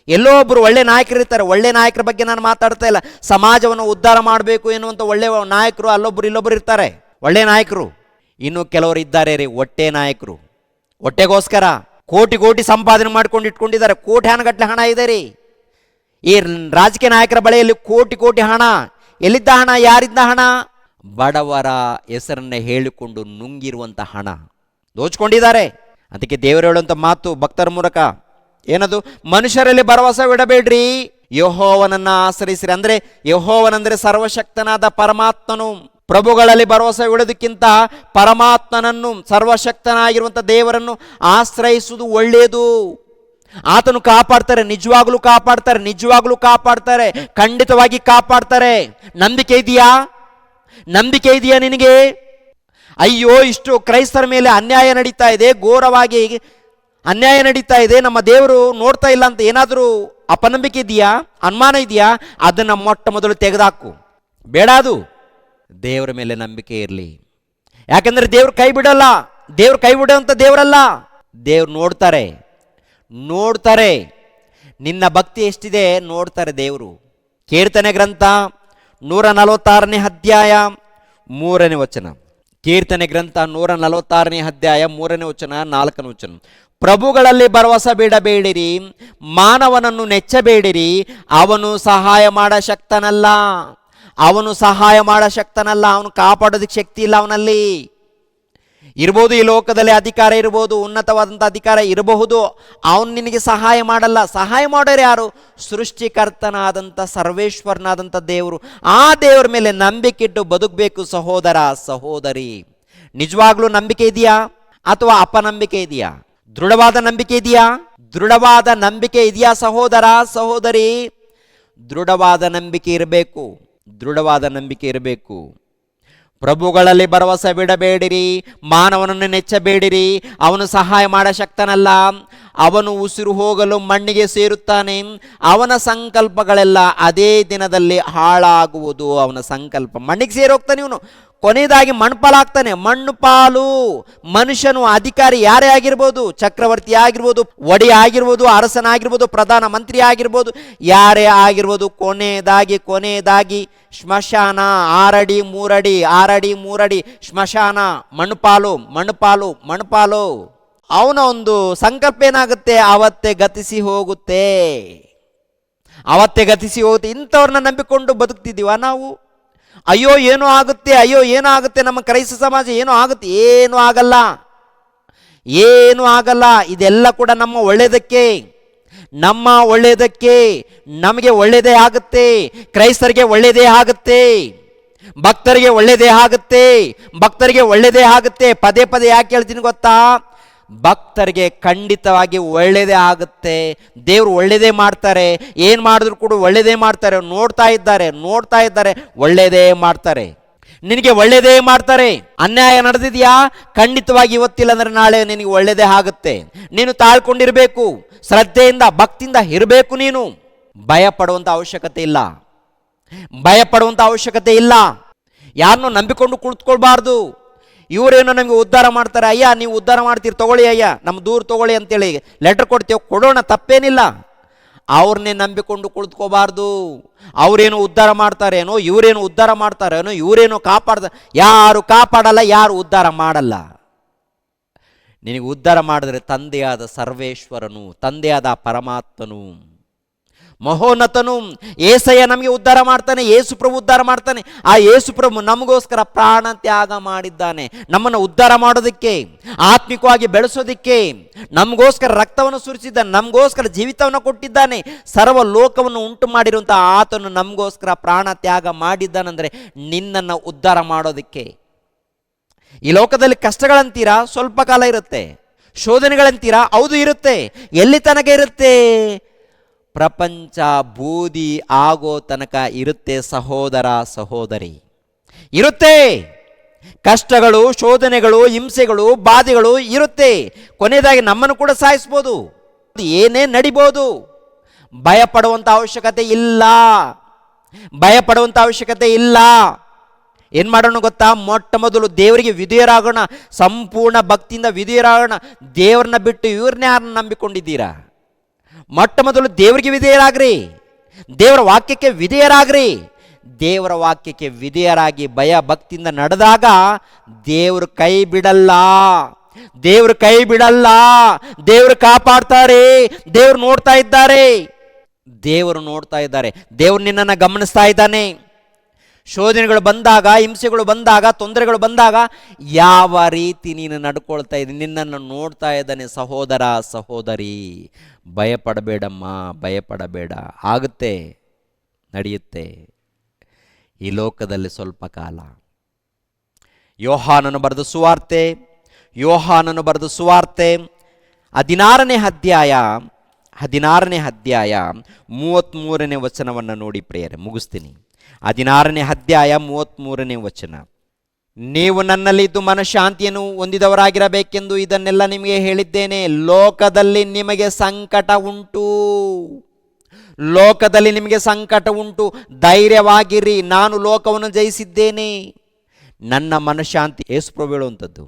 ಎಲ್ಲೋ ಒಬ್ಬರು ಒಳ್ಳೆ ನಾಯಕರಿರ್ತಾರೆ. ಒಳ್ಳೆ ನಾಯಕರ ಬಗ್ಗೆ ನಾನು ಮಾತಾಡ್ತಾ ಇಲ್ಲ. ಸಮಾಜವನ್ನು ಉದ್ಧಾರ ಮಾಡಬೇಕು ಎನ್ನುವಂಥ ಒಳ್ಳೆ ನಾಯಕರು ಅಲ್ಲೊಬ್ಬರು ಇಲ್ಲೊಬ್ಬರು ಇರ್ತಾರೆ, ಒಳ್ಳೆ ನಾಯಕರು. ಇನ್ನು ಕೆಲವರು ಇದ್ದಾರೆ ರೀ ಹೊಟ್ಟೆ ನಾಯಕರು. ಹೊಟ್ಟೆಗೋಸ್ಕರ ಕೋಟಿ ಸಂಪಾದನೆ ಮಾಡ್ಕೊಂಡು ಇಟ್ಕೊಂಡಿದ್ದಾರೆ. ಕೋಟ್ಯಾನುಗಟ್ಟಲೆ ಹಣ ಇದೆ ರೀ. ಈ ರಾಜಕೀಯ ನಾಯಕರ ಬಳಿಯಲ್ಲಿ ಕೋಟಿ ಹಣ. ಎಲ್ಲಿದ್ದ ಹಣ? ಯಾರಿದ್ದ ಹಣ? ಬಡವರ ಹೆಸರನ್ನೇ ಹೇಳಿಕೊಂಡು ನುಂಗಿರುವಂಥ ಹಣ ದೋಚ್ಕೊಂಡಿದ್ದಾರೆ. ಅದಕ್ಕೆ ದೇವರು ಹೇಳುವಂಥ ಮಾತು ಭಕ್ತರ ಮೂಲಕ ಏನದು? ಮನುಷ್ಯರಲ್ಲಿ ಭರವಸವಿಡಬೇಡ್ರಿ, ಯೆಹೋವನನ್ನ ಆಶ್ರಯಿಸಿರಿ. ಅಂದರೆ ಯೆಹೋವನಂದರೆ ಸರ್ವಶಕ್ತನಾದ ಪರಮಾತ್ಮನು. ಪ್ರಭುಗಳಲ್ಲಿ ಭರವಸವಿಡೋದಕ್ಕಿಂತ ಪರಮಾತ್ಮನನ್ನು, ಸರ್ವಶಕ್ತನಾಗಿರುವಂಥ ದೇವರನ್ನು ಆಶ್ರಯಿಸುವುದು ಒಳ್ಳೆಯದು. ಆತನು ಕಾಪಾಡ್ತಾರೆ, ನಿಜವಾಗ್ಲೂ ಕಾಪಾಡ್ತಾರೆ, ಖಂಡಿತವಾಗಿ ಕಾಪಾಡ್ತಾರೆ. ನಂಬಿಕೆ ಇದೆಯಾ ನಿನಗೆ? ಅಯ್ಯೋ, ಇಷ್ಟು ಕ್ರೈಸ್ತರ ಮೇಲೆ ಅನ್ಯಾಯ ನಡೀತಾ ಇದೆ, ಘೋರವಾಗಿ ಅನ್ಯಾಯ ನಡೀತಾ ಇದೆ, ನಮ್ಮ ದೇವರು ನೋಡ್ತಾ ಇಲ್ಲ ಅಂತ ಏನಾದರೂ ಅಪನಂಬಿಕೆ ಇದೆಯಾ, ಅನುಮಾನ ಇದೆಯಾ? ಅದನ್ನು ಮೊಟ್ಟ ಮೊದಲು ತೆಗೆದಾಕು. ಬೇಡ, ಅದು ದೇವರ ಮೇಲೆ ನಂಬಿಕೆ ಇರಲಿ. ಯಾಕಂದರೆ ದೇವ್ರು ಕೈ ಬಿಡಲ್ಲ. ದೇವ್ರು ಕೈ ಬಿಡುವಂಥ ದೇವರಲ್ಲ. ದೇವ್ರು ನೋಡ್ತಾರೆ ನಿನ್ನ ಭಕ್ತಿ ಎಷ್ಟಿದೆ ನೋಡ್ತಾರೆ ದೇವರು. ಕೀರ್ತನೆ ಗ್ರಂಥ 146ನೇ ಅಧ್ಯಾಯ 3ನೇ ವಚನ. ಕೀರ್ತನೆ ಗ್ರಂಥ 146ನೇ ಅಧ್ಯಾಯ 3ನೇ ವಚನ, 4ನೇ ವಚನ. ಪ್ರಭುಗಳಲ್ಲಿ ಭರವಸೆ ಬಿಡಬೇಡಿರಿ, ಮಾನವನನ್ನು ನೆಚ್ಚಬೇಡಿರಿ, ಅವನು ಸಹಾಯ ಮಾಡ ಶಕ್ತನಲ್ಲ. ಅವನು ಕಾಪಾಡೋದಕ್ಕೆ ಶಕ್ತಿ ಇಲ್ಲ ಅವನಲ್ಲಿ. ಇರ್ಬೋದು, ಈ ಲೋಕದಲ್ಲಿ ಅಧಿಕಾರ ಇರ್ಬೋದು, ಉನ್ನತವಾದಂಥ ಅಧಿಕಾರ ಇರಬಹುದು, ಅವನು ನಿನಗೆ ಸಹಾಯ ಮಾಡಲ್ಲ. ಸಹಾಯ ಮಾಡೋರು ಯಾರು? ಸೃಷ್ಟಿಕರ್ತನಾದಂಥ ಸರ್ವೇಶ್ವರನಾದಂಥ ದೇವರು. ಆ ದೇವರ ಮೇಲೆ ನಂಬಿಕೆ ಇಟ್ಟು ಬದುಕಬೇಕು ಸಹೋದರ, ಸಹೋದರಿ. ನಿಜವಾಗ್ಲೂ ನಂಬಿಕೆ ಇದೆಯಾ ಅಥವಾ ಅಪನಂಬಿಕೆ ಇದೆಯಾ? ದೃಢವಾದ ನಂಬಿಕೆ ಇದೆಯಾ ಸಹೋದರ, ಸಹೋದರಿ? ದೃಢವಾದ ನಂಬಿಕೆ ಇರಬೇಕು. ಪ್ರಭುಗಳಲ್ಲಿ ಭರವಸೆ ಬಿಡಬೇಡಿರಿ, ಮಾನವನನ್ನು ನೆಚ್ಚಬೇಡಿರಿ, ಅವನು ಸಹಾಯ ಮಾಡ ಶಕ್ತನಲ್ಲ. ಅವನು ಉಸಿರು ಹೋಗಲು ಮಣ್ಣಿಗೆ ಸೇರುತ್ತಾನೆ, ಅವನ ಸಂಕಲ್ಪಗಳೆಲ್ಲ ಅದೇ ದಿನದಲ್ಲಿ ಹಾಳಾಗುವುದು. ಅವನ ಸಂಕಲ್ಪ ಮಣ್ಣಿಗೆ ಸೇರೋಗ್ತಾನೆ, ಇವನು ಕೊನೆಯದಾಗಿ ಮಣ್ಣುಪಾಲಾಗ್ತಾನೆ. ಮಣ್ಣು ಪಾಲು. ಮನುಷ್ಯನು ಅಧಿಕಾರಿ ಯಾರೇ ಆಗಿರ್ಬೋದು, ಚಕ್ರವರ್ತಿ ಆಗಿರ್ಬೋದು, ಒಡೆಯ ಆಗಿರ್ಬೋದು, ಅರಸನಾಗಿರ್ಬೋದು, ಪ್ರಧಾನ ಮಂತ್ರಿ ಆಗಿರ್ಬೋದು, ಯಾರೇ ಆಗಿರ್ಬೋದು, ಕೊನೆಯದಾಗಿ ಶ್ಮಶಾನ. 6 ಅಡಿ 3 ಅಡಿ ಶ್ಮಶಾನ. ಮಣ್ಣುಪಾಲು. ಅವನ ಒಂದು ಸಂಕಲ್ಪ ಏನಾಗುತ್ತೆ? ಅವತ್ತೇ ಗತಿಸಿ ಹೋಗುತ್ತೆ. ಇಂಥವ್ರನ್ನ ನಂಬಿಕೊಂಡು ಬದುಕ್ತಿದ್ದೀವ ನಾವು? ಅಯ್ಯೋ ಏನೋ ಆಗುತ್ತೆ, ನಮ್ಮ ಕ್ರೈಸ್ತ ಸಮಾಜ ಏನೋ ಆಗುತ್ತೆ. ಏನೂ ಆಗಲ್ಲ. ಇದೆಲ್ಲ ಕೂಡ ನಮ್ಮ ಒಳ್ಳೆಯದಕ್ಕೆ, ನಮಗೆ ಒಳ್ಳೆಯದೇ ಆಗುತ್ತೆ. ಕ್ರೈಸ್ತರಿಗೆ ಒಳ್ಳೆಯದೇ ಆಗುತ್ತೆ, ಭಕ್ತರಿಗೆ ಒಳ್ಳೆಯದೇ ಆಗುತ್ತೆ. ಪದೇ ಯಾಕೆ ಹೇಳ್ತೀನಿ ಗೊತ್ತಾ? ಭಕ್ತರಿಗೆ ಖಂಡಿತವಾಗಿ ಒಳ್ಳೆಯದೇ ಆಗುತ್ತೆ. ದೇವರು ಒಳ್ಳೆಯದೇ ಮಾಡ್ತಾರೆ. ಏನು ಮಾಡಿದ್ರು ಕೂಡ ಒಳ್ಳೆಯದೇ ಮಾಡ್ತಾರೆ. ನೋಡ್ತಾ ಇದ್ದಾರೆ, ಒಳ್ಳೆಯದೇ ಮಾಡ್ತಾರೆ. ನಿನಗೆ ಒಳ್ಳೆಯದೇ ಮಾಡ್ತಾರೆ. ಅನ್ಯಾಯ ನಡೆದಿದೆಯಾ, ಖಂಡಿತವಾಗಿ ಇವತ್ತಿಲ್ಲ ಅಂದ್ರೆ ನಾಳೆ ನಿನಗೆ ಒಳ್ಳೆಯದೇ ಆಗುತ್ತೆ. ನೀನು ತಾಳ್ಕೊಂಡಿರಬೇಕು, ಶ್ರದ್ಧೆಯಿಂದ ಭಕ್ತಿಯಿಂದ ಇರಬೇಕು. ನೀನು ಭಯ ಪಡುವಂಥ ಅವಶ್ಯಕತೆ ಇಲ್ಲ, ಭಯ ಪಡುವಂಥ ಅವಶ್ಯಕತೆ ಇಲ್ಲ. ಯಾರನ್ನೂ ನಂಬಿಕೊಂಡು ಕುಳಿತುಕೊಳ್ಬಾರ್ದು. ಇವರೇನೋ ನಮಗೆ ಉದ್ಧಾರ ಮಾಡ್ತಾರೆ, ಅಯ್ಯ ನೀವು ಉದ್ಧಾರ ಮಾಡ್ತೀರಿ ತಗೊಳ್ಳಿ, ಅಯ್ಯ ನಮ್ಮ ದೂರ ತಗೊಳ್ಳಿ ಅಂತೇಳಿ ಲೆಟರ್ ಕೊಡ್ತೇವೆ, ಕೊಡೋಣ, ತಪ್ಪೇನಿಲ್ಲ. ಅವ್ರನ್ನೇ ನಂಬಿಕೊಂಡು ಕುಳಿತುಕೋಬಾರ್ದು. ಅವರೇನು ಉದ್ಧಾರ ಮಾಡ್ತಾರೇನೋ, ಇವರೇನು ಉದ್ಧಾರ ಮಾಡ್ತಾರೇನೋ, ಇವರೇನೋ ಕಾಪಾಡ್ತಾರೆ. ಯಾರು ಕಾಪಾಡಲ್ಲ, ಯಾರು ಉದ್ಧಾರ ಮಾಡಲ್ಲ. ನಿನಗೆ ಉದ್ಧಾರ ಮಾಡಿದ್ರೆ ತಂದೆಯಾದ ಸರ್ವೇಶ್ವರನು, ತಂದೆಯಾದ ಪರಮಾತ್ಮನು, ಮಹೋನ್ನತನು ಏಸಯ್ಯ ನಮಗೆ ಉದ್ಧಾರ ಮಾಡ್ತಾನೆ. ಯೇಸು ಪ್ರಭು ಉದ್ಧಾರ ಮಾಡ್ತಾನೆ. ಆ ಯೇಸು ಪ್ರಭು ನಮಗೋಸ್ಕರ ಪ್ರಾಣ ತ್ಯಾಗ ಮಾಡಿದ್ದಾನೆ. ನಮ್ಮನ್ನು ಉದ್ಧಾರ ಮಾಡೋದಕ್ಕೆ, ಆತ್ಮಿಕವಾಗಿ ಬೆಳೆಸೋದಕ್ಕೆ ನಮಗೋಸ್ಕರ ರಕ್ತವನ್ನು ಸುರಿಸಿದ್ದಾನೆ, ನಮಗೋಸ್ಕರ ಜೀವಿತವನ್ನು ಕೊಟ್ಟಿದ್ದಾನೆ. ಸರ್ವ ಲೋಕವನ್ನು ಉಂಟು ಮಾಡಿರುವಂಥ ಆತನು ನಮಗೋಸ್ಕರ ಪ್ರಾಣ ತ್ಯಾಗ ಮಾಡಿದ್ದಾನಂದರೆ ನಿನ್ನನ್ನು ಉದ್ಧಾರ ಮಾಡೋದಕ್ಕೆ. ಈ ಲೋಕದಲ್ಲಿ ಕಷ್ಟಗಳಂತೀರಾ, ಸ್ವಲ್ಪ ಕಾಲ ಇರುತ್ತೆ. ಶೋಧನೆಗಳಂತೀರಾ, ಹೌದು ಇರುತ್ತೆ. ಎಲ್ಲಿ ತನಕ ಇರುತ್ತೆ? ಪ್ರಪಂಚ ಬೂದಿ ಆಗೋ ತನಕ ಇರುತ್ತೆ ಸಹೋದರ ಸಹೋದರಿ, ಇರುತ್ತೆ. ಕಷ್ಟಗಳು, ಶೋಧನೆಗಳು, ಹಿಂಸೆಗಳು, ಬಾಧೆಗಳು ಇರುತ್ತೆ. ಕೊನೆಯದಾಗಿ ನಮ್ಮನ್ನು ಕೂಡ ಸಾಯಿಸ್ಬೋದು, ಏನೇ ನಡಿಬೋದು. ಭಯ ಪಡುವಂಥ ಅವಶ್ಯಕತೆ ಇಲ್ಲ, ಭಯ ಪಡುವಂಥ ಅವಶ್ಯಕತೆ ಇಲ್ಲ. ಏನು ಮಾಡೋಣ ಗೊತ್ತಾ? ಮೊಟ್ಟ ಮೊದಲು ದೇವರಿಗೆ ವಿಧೇಯರಾಗೋಣ, ಸಂಪೂರ್ಣ ಭಕ್ತಿಯಿಂದ ವಿಧೇಯರಾಗೋಣ. ದೇವರನ್ನ ಬಿಟ್ಟು ಇವ್ರನ್ನ ಯಾರನ್ನ ನಂಬಿಕೊಂಡಿದ್ದೀರಾ? ಮೊಟ್ಟ ಮೊದಲು ದೇವರಿಗೆ ವಿಧೇಯರಾಗ್ರಿ, ದೇವರ ವಾಕ್ಯಕ್ಕೆ ವಿಧೇಯರಾಗ್ರಿ. ದೇವರ ವಾಕ್ಯಕ್ಕೆ ವಿಧೇಯರಾಗಿ ಭಯ ಭಕ್ತಿಯಿಂದ ನಡೆದಾಗ ದೇವರು ಕೈ ಬಿಡಲ್ಲ, ದೇವರು ಕೈ ಬಿಡಲ್ಲ. ದೇವರು ಕಾಪಾಡ್ತಾರೆ, ದೇವರು ನೋಡ್ತಾ ಇದ್ದಾರೆ, ದೇವರು ನೋಡ್ತಾ ಇದ್ದಾರೆ. ದೇವರು ನಿನ್ನನ್ನು ಗಮನಿಸ್ತಾ ಇದ್ದಾನೆ. ಶೋಧನೆಗಳು ಬಂದಾಗ, ಹಿಂಸೆಗಳು ಬಂದಾಗ, ತೊಂದರೆಗಳು ಬಂದಾಗ ಯಾವ ರೀತಿ ನೀನು ನಡ್ಕೊಳ್ತಾ ಇದ್ದೀನಿ ನಿನ್ನನ್ನು ನೋಡ್ತಾ ಇದ್ದಾನೆ. ಸಹೋದರ ಸಹೋದರಿ, ಭಯಪಡಬೇಡಮ್ಮ, ಭಯಪಡಬೇಡ. ಆಗುತ್ತೆ, ನಡೆಯುತ್ತೆ. ಈ ಲೋಕದಲ್ಲಿ ಸ್ವಲ್ಪ ಕಾಲ. ಯೋಹಾನನು ಬರೆದ ಸುವಾರ್ತೆ, ಯೋಹಾನನು ಬರೆದ ಸುವಾರ್ತೆ 16ನೇ ಅಧ್ಯಾಯ 33ನೇ ವಚನವನ್ನು ನೋಡಿ ಪ್ರಿಯರೇ, ಮುಗಿಸ್ತೀನಿ. 16ನೇ ಅಧ್ಯಾಯ 33ನೇ ವಚನ. ನೀವು ನನ್ನಲ್ಲಿದ್ದು ಮನಃಶಾಂತಿಯನ್ನು ಹೊಂದಿದವರಾಗಿರಬೇಕೆಂದು ಇದನ್ನೆಲ್ಲ ನಿಮಗೆ ಹೇಳಿದ್ದೇನೆ. ಲೋಕದಲ್ಲಿ ನಿಮಗೆ ಸಂಕಟ ಉಂಟು, ಲೋಕದಲ್ಲಿ ನಿಮಗೆ ಸಂಕಟ ಉಂಟು, ಧೈರ್ಯವಾಗಿರಿ, ನಾನು ಲೋಕವನ್ನು ಜಯಿಸಿದ್ದೇನೆ. ನನ್ನ ಮನಃಶಾಂತಿ, ಯೇಸು ಪ್ರಭು ಹೇಳುವಂಥದ್ದು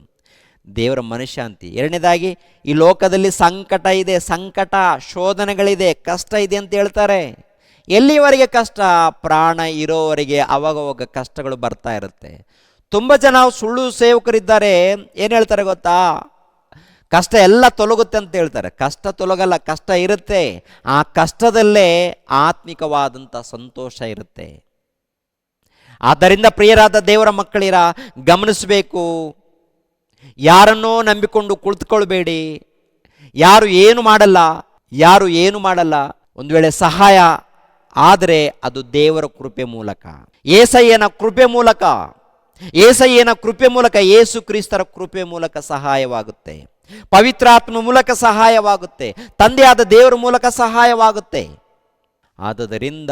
ದೇವರ ಮನಃಶಾಂತಿ. ಎರಡನೇದಾಗಿ, ಈ ಲೋಕದಲ್ಲಿ ಸಂಕಟ ಇದೆ, ಸಂಕಟ ಶೋಧನೆಗಳಿದೆ, ಕಷ್ಟ ಇದೆ ಅಂತ ಹೇಳ್ತಾರೆ. ಎಲ್ಲಿವರೆಗೆ ಕಷ್ಟ? ಪ್ರಾಣ ಇರೋವರೆಗೆ ಅವಾಗವಾಗ ಕಷ್ಟಗಳು ಬರ್ತಾ ಇರುತ್ತೆ. ತುಂಬ ಜನ ಸುಳ್ಳು ಸೇವಕರಿದ್ದಾರೆ, ಏನು ಹೇಳ್ತಾರೆ ಗೊತ್ತಾ? ಕಷ್ಟ ಎಲ್ಲ ತೊಲಗುತ್ತೆ ಅಂತ ಹೇಳ್ತಾರೆ. ಕಷ್ಟ ತೊಲಗಲ್ಲ, ಕಷ್ಟ ಇರುತ್ತೆ. ಆ ಕಷ್ಟದಲ್ಲೇ ಆತ್ಮಿಕವಾದಂಥ ಸಂತೋಷ ಇರುತ್ತೆ. ಆದ್ದರಿಂದ ಪ್ರಿಯರಾದ ದೇವರ ಮಕ್ಕಳಿರ, ಗಮನಿಸಬೇಕು. ಯಾರನ್ನೋ ನಂಬಿಕೊಂಡು ಕುಳಿತುಕೊಳ್ಬೇಡಿ. ಯಾರು ಏನು ಮಾಡಲ್ಲ. ಒಂದು ವೇಳೆ ಸಹಾಯ ಆದರೆ ಅದು ದೇವರ ಕೃಪೆ ಮೂಲಕ, ಏಸಯ್ಯನ ಕೃಪೆ ಮೂಲಕ, ಯೇಸು ಕ್ರಿಸ್ತರ ಕೃಪೆ ಮೂಲಕ ಸಹಾಯವಾಗುತ್ತೆ. ಪವಿತ್ರಾತ್ಮ ಮೂಲಕ ಸಹಾಯವಾಗುತ್ತೆ. ತಂದೆಯಾದ ದೇವರ ಮೂಲಕ ಸಹಾಯವಾಗುತ್ತೆ. ಆದುದರಿಂದ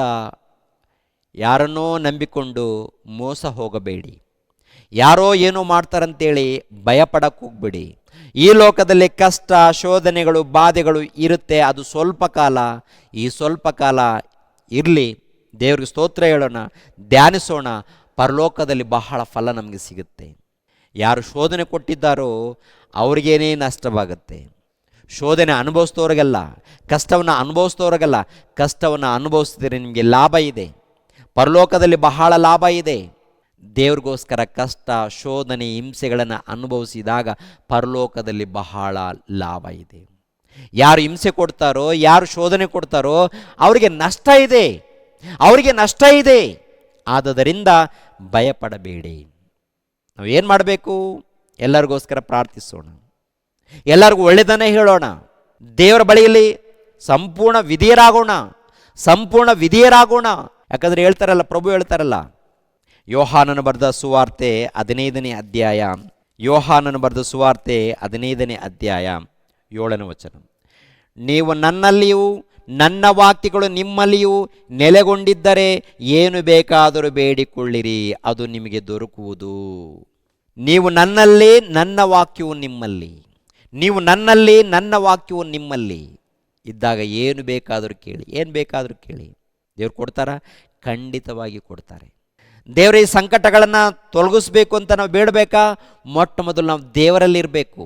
ಯಾರನ್ನೋ ನಂಬಿಕೊಂಡು ಮೋಸ ಹೋಗಬೇಡಿ. ಯಾರೋ ಏನೋ ಮಾಡ್ತಾರಂತೇಳಿ ಭಯಪಡಕ್ಕೆ ಹೋಗ್ಬೇಡಿ. ಈ ಲೋಕದಲ್ಲಿ ಕಷ್ಟ, ಶೋಧನೆಗಳು, ಬಾಧೆಗಳು ಇರುತ್ತೆ. ಅದು ಸ್ವಲ್ಪ ಕಾಲ. ಈ ಸ್ವಲ್ಪ ಕಾಲ ಇರಲಿ, ದೇವ್ರಿಗೆ ಸ್ತೋತ್ರ ಹೇಳೋಣ, ಧ್ಯಾನಿಸೋಣ. ಪರಲೋಕದಲ್ಲಿ ಬಹಳ ಫಲ ನಮಗೆ ಸಿಗುತ್ತೆ. ಯಾರು ಶೋಧನೆ ಕೊಟ್ಟಿದ್ದಾರೋ ಅವ್ರಿಗೇನೇ ನಷ್ಟವಾಗುತ್ತೆ. ಶೋಧನೆ ಅನುಭವಿಸ್ತವ್ರಿಗಲ್ಲ, ಕಷ್ಟವನ್ನು ಅನುಭವಿಸ್ತವ್ರಿಗಲ್ಲ. ಕಷ್ಟವನ್ನು ಅನುಭವಿಸಿದರೆ ನಿಮಗೆ ಲಾಭ ಇದೆ, ಪರಲೋಕದಲ್ಲಿ ಬಹಳ ಲಾಭ ಇದೆ. ದೇವ್ರಿಗೋಸ್ಕರ ಕಷ್ಟ, ಶೋಧನೆ, ಹಿಂಸೆಗಳನ್ನು ಅನುಭವಿಸಿದಾಗ ಪರಲೋಕದಲ್ಲಿ ಬಹಳ ಲಾಭ ಇದೆ. ಯಾರು ಹಿಂಸೆ ಕೊಡ್ತಾರೋ, ಯಾರು ಶೋಧನೆ ಕೊಡ್ತಾರೋ ಅವರಿಗೆ ನಷ್ಟ ಇದೆ. ಆದುದರಿಂದ ಭಯಪಡಬೇಡಿ. ನಾವೇನು ಮಾಡಬೇಕು? ಎಲ್ಲರಿಗೋಸ್ಕರ ಪ್ರಾರ್ಥಿಸೋಣ, ಎಲ್ಲರಿಗೂ ಒಳ್ಳೆಯದನ್ನೇ ಹೇಳೋಣ, ದೇವರ ಬಳಿಯಲ್ಲಿ ಸಂಪೂರ್ಣ ವಿಧೇಯರಾಗೋಣ. ಯಾಕಂದರೆ ಹೇಳ್ತಾರಲ್ಲ, ಪ್ರಭು ಹೇಳ್ತಾರಲ್ಲ, ಯೋಹಾನನು ಬರೆದ ಸುವಾರ್ತೆ 15ನೇ ಅಧ್ಯಾಯ 7ನೇ ವಚನ. ನೀವು ನನ್ನಲ್ಲಿಯೂ ನನ್ನ ವಾಕ್ಯಗಳು ನಿಮ್ಮಲ್ಲಿಯೂ ನೆಲೆಗೊಂಡಿದ್ದರೆ ಏನು ಬೇಕಾದರೂ ಬೇಡಿಕೊಳ್ಳಿರಿ, ಅದು ನಿಮಗೆ ದೊರಕುವುದು. ನೀವು ನನ್ನಲ್ಲಿ, ನನ್ನ ವಾಕ್ಯವು ನಿಮ್ಮಲ್ಲಿ, ನೀವು ನನ್ನಲ್ಲಿ, ನನ್ನ ವಾಕ್ಯವು ನಿಮ್ಮಲ್ಲಿ ಇದ್ದಾಗ ಏನು ಬೇಕಾದರೂ ಕೇಳಿ, ಏನು ಬೇಕಾದರೂ ಕೇಳಿ. ದೇವ್ರು ಕೊಡ್ತಾರಾ? ಖಂಡಿತವಾಗಿ ಕೊಡ್ತಾರೆ. ದೇವರ ಈ ಸಂಕಟಗಳನ್ನು ತೊಲಗಿಸ್ಬೇಕು ಅಂತ ನಾವು ಬೇಡಬೇಕಾ? ಮೊಟ್ಟ ಮೊದಲು ನಾವು ದೇವರಲ್ಲಿರಬೇಕು,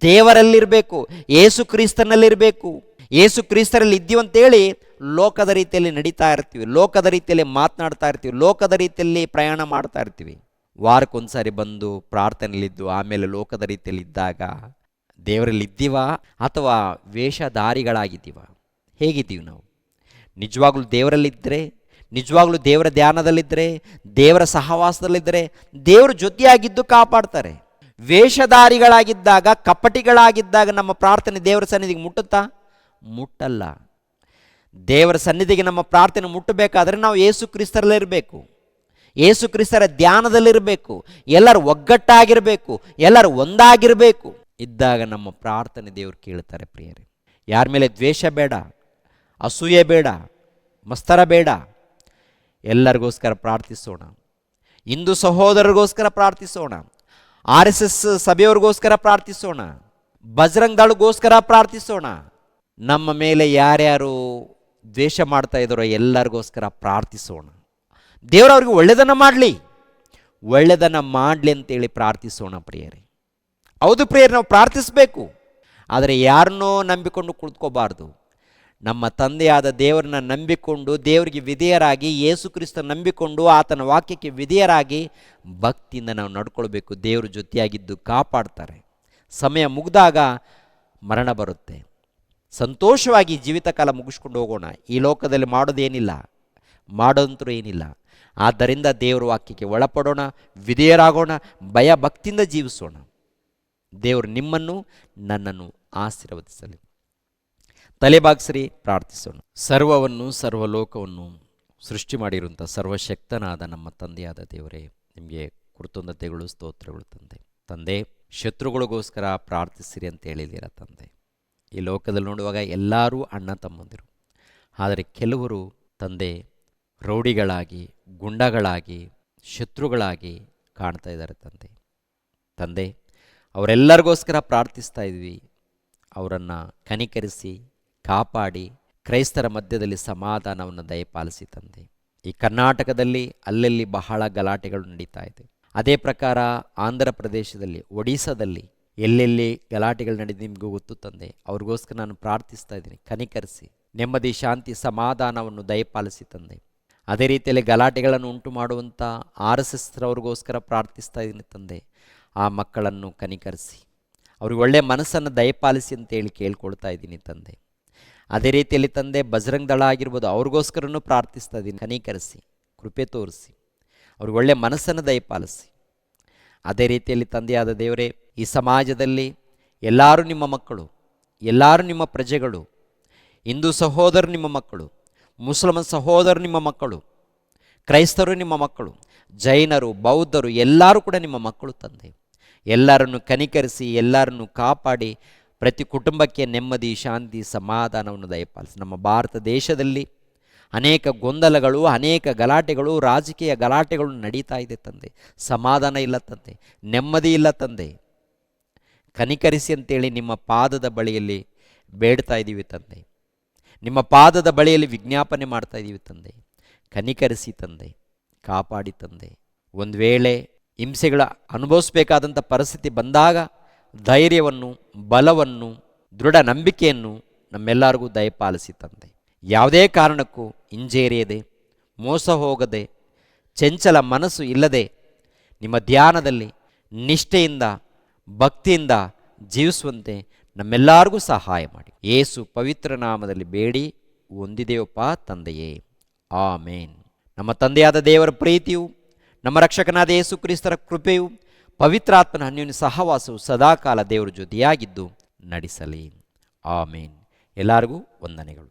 ದೇವರಲ್ಲಿರಬೇಕು, ಏಸು ಕ್ರಿಸ್ತನಲ್ಲಿರಬೇಕು. ಏಸು ಕ್ರಿಸ್ತರಲ್ಲಿ ಇದ್ದೀವಂತೇಳಿ ಲೋಕದ ರೀತಿಯಲ್ಲಿ ನಡೀತಾ ಇರ್ತೀವಿ, ಲೋಕದ ರೀತಿಯಲ್ಲಿ ಮಾತನಾಡ್ತಾ ಇರ್ತೀವಿ, ಲೋಕದ ರೀತಿಯಲ್ಲಿ ಪ್ರಯಾಣ ಮಾಡ್ತಾ ಇರ್ತೀವಿ. ವಾರಕ್ಕೊಂದ್ಸಾರಿ ಬಂದು ಪ್ರಾರ್ಥನೆಯಲ್ಲಿದ್ದು ಆಮೇಲೆ ಲೋಕದ ರೀತಿಯಲ್ಲಿ ಇದ್ದಾಗ ದೇವರಲ್ಲಿ ಇದ್ದೀವಾ ಅಥವಾ ವೇಷಧಾರಿಗಳಾಗಿದ್ದೀವ? ಹೇಗಿದ್ದೀವಿ ನಾವು? ನಿಜವಾಗ್ಲೂ ದೇವರಲ್ಲಿದ್ದರೆ, ನಿಜವಾಗ್ಲೂ ದೇವರ ಧ್ಯಾನದಲ್ಲಿದ್ದರೆ, ದೇವರ ಸಹವಾಸದಲ್ಲಿದ್ದರೆ ದೇವರ ಜೊತೆಯಾಗಿದ್ದು ಕಾಪಾಡ್ತಾರೆ. ವೇಷಧಾರಿಗಳಾಗಿದ್ದಾಗ, ಕಪಟಿಗಳಾಗಿದ್ದಾಗ ನಮ್ಮ ಪ್ರಾರ್ಥನೆ ದೇವರ ಸನ್ನಿಧಿಗೆ ಮುಟ್ಟುತ್ತಾ? ಮುಟ್ಟಲ್ಲ. ದೇವರ ಸನ್ನಿಧಿಗೆ ನಮ್ಮ ಪ್ರಾರ್ಥನೆ ಮುಟ್ಟಬೇಕಾದ್ರೆ ನಾವು ಯೇಸು ಕ್ರಿಸ್ತರಲ್ಲಿರಬೇಕು, ಯೇಸು ಕ್ರಿಸ್ತರ ಧ್ಯಾನದಲ್ಲಿರಬೇಕು, ಎಲ್ಲರೂ ಒಗ್ಗಟ್ಟಾಗಿರಬೇಕು, ಎಲ್ಲರೂ ಒಂದಾಗಿರಬೇಕು. ಇದ್ದಾಗ ನಮ್ಮ ಪ್ರಾರ್ಥನೆ ದೇವರು ಕೇಳ್ತಾರೆ. ಪ್ರಿಯರೇ, ಯಾರ ಮೇಲೆ ದ್ವೇಷ ಬೇಡ, ಅಸೂಯೆ ಬೇಡ, ಮತ್ಸರ ಬೇಡ. ಎಲ್ಲರಿಗೋಸ್ಕರ ಪ್ರಾರ್ಥಿಸೋಣ. ಹಿಂದೂ ಸಹೋದರರಿಗೋಸ್ಕರ ಪ್ರಾರ್ಥಿಸೋಣ, RSS ಸಭೆಯವ್ರಿಗೋಸ್ಕರ ಪ್ರಾರ್ಥಿಸೋಣ, ಬಜರಂಗ್ ದಳಗೋಸ್ಕರ ಪ್ರಾರ್ಥಿಸೋಣ. ನಮ್ಮ ಮೇಲೆ ಯಾರ್ಯಾರು ದ್ವೇಷ ಮಾಡ್ತಾ ಇದ್ದಾರೋ ಎಲ್ಲರಿಗೋಸ್ಕರ ಪ್ರಾರ್ಥಿಸೋಣ. ದೇವರು ಅವ್ರಿಗೆ ಒಳ್ಳೆಯದನ್ನು ಮಾಡಲಿ, ಒಳ್ಳೆಯದನ್ನು ಮಾಡಲಿ ಅಂತೇಳಿ ಪ್ರಾರ್ಥಿಸೋಣ. ಪ್ರಿಯರೇ, ಹೌದು ಪ್ರಿಯರೇ, ನಾವು ಪ್ರಾರ್ಥಿಸಬೇಕು. ಆದರೆ ಯಾರನ್ನೋ ನಂಬಿಕೊಂಡು ಕುಳಿತುಕೋಬಾರ್ದು. ನಮ್ಮ ತಂದೆಯಾದ ದೇವರನ್ನ ನಂಬಿಕೊಂಡು, ದೇವರಿಗೆ ವಿಧೇಯರಾಗಿ, ಯೇಸು ಕ್ರಿಸ್ತ ನಂಬಿಕೊಂಡು ಆತನ ವಾಕ್ಯಕ್ಕೆ ವಿಧೇಯರಾಗಿ ಭಕ್ತಿಯಿಂದ ನಾವು ನಡ್ಕೊಳ್ಬೇಕು. ದೇವರು ಜೊತೆಯಾಗಿದ್ದು ಕಾಪಾಡ್ತಾರೆ. ಸಮಯ ಮುಗಿದಾಗ ಮರಣ ಬರುತ್ತೆ. ಸಂತೋಷವಾಗಿ ಜೀವಿತ ಕಾಲ ಮುಗಿಸ್ಕೊಂಡು ಹೋಗೋಣ. ಈ ಲೋಕದಲ್ಲಿ ಮಾಡೋದೇನಿಲ್ಲ, ಮಾಡೋದಂತರೂ ಏನಿಲ್ಲ. ಆದ್ದರಿಂದ ದೇವರ ವಾಕ್ಯಕ್ಕೆ ಒಳಪಡೋಣ, ವಿಧೇಯರಾಗೋಣ, ಭಯ ಭಕ್ತಿಯಿಂದ ಜೀವಿಸೋಣ. ದೇವರು ನಿಮ್ಮನ್ನು ನನ್ನನ್ನು ಆಶೀರ್ವದಿಸಲಿ. ತಲೆಬಾಗಿಸ್ರಿ, ಪ್ರಾರ್ಥಿಸೋಣ. ಸರ್ವವನ್ನು, ಸರ್ವಲೋಕವನ್ನು ಸೃಷ್ಟಿ ಮಾಡಿರುವಂಥ ಸರ್ವಶಕ್ತನಾದ ನಮ್ಮ ತಂದೆಯಾದ ದೇವರೇ, ನಿಮಗೆ ಕೃತಜ್ಞತೆಗಳು, ಸ್ತೋತ್ರಗಳು. ತಂದೆ, ಶತ್ರುಗಳಿಗೋಸ್ಕರ ಪ್ರಾರ್ಥಿಸಿರಿ ಅಂತ ಹೇಳಿದ್ದೀರ ತಂದೆ. ಈ ಲೋಕದಲ್ಲಿ ನೋಡುವಾಗ ಎಲ್ಲರೂ ಅಣ್ಣ ತಮ್ಮಂದಿರು, ಆದರೆ ಕೆಲವರು ತಂದೆ ರೌಡಿಗಳಾಗಿ, ಗುಂಡಗಳಾಗಿ, ಶತ್ರುಗಳಾಗಿ ಕಾಣ್ತಾ ಇದ್ದಾರೆ ತಂದೆ. ಅವರೆಲ್ಲರಿಗೋಸ್ಕರ ಪ್ರಾರ್ಥಿಸ್ತಾ ಇದ್ವಿ. ಅವರನ್ನು ಕನಿಕರಿಸಿ ಕಾಪಾಡಿ ಕ್ರೈಸ್ತರ ಮಧ್ಯದಲ್ಲಿ ಸಮಾಧಾನವನ್ನು ದಯಪಾಲಿಸಿ ತಂದೆ. ಈ ಕರ್ನಾಟಕದಲ್ಲಿ ಅಲ್ಲಲ್ಲಿ ಬಹಳ ಗಲಾಟೆಗಳು ನಡೀತಾ ಇದೆ. ಅದೇ ಪ್ರಕಾರ ಆಂಧ್ರ ಪ್ರದೇಶದಲ್ಲಿ, ಒಡಿಸ್ಸಾದಲ್ಲಿ ಎಲ್ಲೆಲ್ಲಿ ಗಲಾಟೆಗಳು ನಡೆದು ನಿಮಗೂ ಗೊತ್ತು ತಂದೆ. ಅವ್ರಿಗೋಸ್ಕರ ನಾನು ಪ್ರಾರ್ಥಿಸ್ತಾ ಇದ್ದೀನಿ. ಕನಿಕರಿಸಿ ನೆಮ್ಮದಿ, ಶಾಂತಿ, ಸಮಾಧಾನವನ್ನು ದಯಪಾಲಿಸಿ ತಂದೆ. ಅದೇ ರೀತಿಯಲ್ಲಿ ಗಲಾಟೆಗಳನ್ನು ಉಂಟು ಮಾಡುವಂಥ RSS ಅವ್ರಿಗೋಸ್ಕರ ಪ್ರಾರ್ಥಿಸ್ತಾ ಇದ್ದೀನಿ ತಂದೆ. ಆ ಮಕ್ಕಳನ್ನು ಕನಿಕರಿಸಿ ಅವ್ರಿಗೆ ಒಳ್ಳೆಯ ಮನಸ್ಸನ್ನು ದಯಪಾಲಿಸಿ ಅಂತೇಳಿ ಕೇಳ್ಕೊಳ್ತಾ ಇದ್ದೀನಿ ತಂದೆ. ಅದೇ ರೀತಿಯಲ್ಲಿ ತಂದೆ, ಬಜರಂಗ್ ದಳ ಆಗಿರ್ಬೋದು, ಅವ್ರಿಗೋಸ್ಕರನೂ ಪ್ರಾರ್ಥಿಸ್ತಾ ಇದ್ದೀನಿ. ಕನಿಕರಿಸಿ, ಕೃಪೆ ತೋರಿಸಿ, ಅವ್ರಿಗೆ ಒಳ್ಳೆಯ ಮನಸ್ಸನ್ನು ದಯಪಾಲಿಸಿ. ಅದೇ ರೀತಿಯಲ್ಲಿ ತಂದೆಯಾದ ದೇವರೇ, ಈ ಸಮಾಜದಲ್ಲಿ ಎಲ್ಲರೂ ನಿಮ್ಮ ಮಕ್ಕಳು, ಎಲ್ಲರೂ ನಿಮ್ಮ ಪ್ರಜೆಗಳು. ಹಿಂದೂ ಸಹೋದರರು ನಿಮ್ಮ ಮಕ್ಕಳು, ಮುಸ್ಲಿಮ್ ಸಹೋದರರು ನಿಮ್ಮ ಮಕ್ಕಳು, ಕ್ರೈಸ್ತರು ನಿಮ್ಮ ಮಕ್ಕಳು, ಜೈನರು, ಬೌದ್ಧರು ಎಲ್ಲರೂ ಕೂಡ ನಿಮ್ಮ ಮಕ್ಕಳು ತಂದೆ. ಎಲ್ಲರನ್ನು ಕನಿಕರಿಸಿ, ಎಲ್ಲರನ್ನು ಕಾಪಾಡಿ, ಪ್ರತಿ ಕುಟುಂಬಕ್ಕೆ ನೆಮ್ಮದಿ, ಶಾಂತಿ, ಸಮಾಧಾನವನ್ನು ದಯಪಾಲಿಸಿ. ನಮ್ಮ ಭಾರತ ದೇಶದಲ್ಲಿ ಅನೇಕ ಗೊಂದಲಗಳು, ಅನೇಕ ಗಲಾಟೆಗಳು, ರಾಜಕೀಯ ಗಲಾಟೆಗಳು ನಡೀತಾ ಇದೆ ತಂದೆ. ಸಮಾಧಾನ ಇಲ್ಲ ತಂದೆ, ನೆಮ್ಮದಿ ಇಲ್ಲ ತಂದೆ. ಕನಿಕರಿಸಿ ಅಂತೇಳಿ ನಿಮ್ಮ ಪಾದದ ಬಳಿಯಲ್ಲಿ ಬೇಡ್ತಾ ಇದ್ದೀವಿ ತಂದೆ. ನಿಮ್ಮ ಪಾದದ ಬಳಿಯಲ್ಲಿ ವಿಜ್ಞಾಪನೆ ಮಾಡ್ತಾ ಇದ್ದೀವಿ ತಂದೆ. ಕನಿಕರಿಸಿ ತಂದೆ, ಕಾಪಾಡಿ ತಂದೆ. ಒಂದು ವೇಳೆ ಹಿಂಸೆಗಳ ಅನುಭವಿಸಬೇಕಾದಂಥ ಪರಿಸ್ಥಿತಿ ಬಂದಾಗ ಧೈರ್ಯವನ್ನು, ಬಲವನ್ನು, ದೃಢ ನಂಬಿಕೆಯನ್ನು ನಮ್ಮೆಲ್ಲರಿಗೂ ದಯಪಾಲಿಸಿ ತಂದೆ. ಯಾವುದೇ ಕಾರಣಕ್ಕೂ ಹಿಂಜೇರಿಯದೆ, ಮೋಸ ಹೋಗದೆ, ಚಂಚಲ ಮನಸ್ಸು ಇಲ್ಲದೆ ನಿಮ್ಮ ಧ್ಯಾನದಲ್ಲಿ ನಿಷ್ಠೆಯಿಂದ, ಭಕ್ತಿಯಿಂದ ಜೀವಿಸುವಂತೆ ನಮ್ಮೆಲ್ಲರಿಗೂ ಸಹಾಯ ಮಾಡಿ. ಯೇಸು ಪವಿತ್ರ ನಾಮದಲ್ಲಿ ಬೇಡಿ ಹೊಂದಿದೆಯಪ್ಪ ತಂದೆಯೇ, ಆಮೇನ್. ನಮ್ಮ ತಂದೆಯಾದ ದೇವರ ಪ್ರೀತಿಯು, ನಮ್ಮ ರಕ್ಷಕನಾದ ಯೇಸು ಕ್ರಿಸ್ತರ ಕೃಪೆಯು, ಪವಿತ್ರಾತ್ಮನ ಅನ್ಯೋನ್ಯ ಸಹವಾಸವು ಸದಾಕಾಲ ದೇವರ ಜೊತೆಯಾಗಿದ್ದು ನಡೆಸಲಿ. ಆಮೇನ್. ಎಲ್ಲರಿಗೂ ವಂದನೆಗಳು.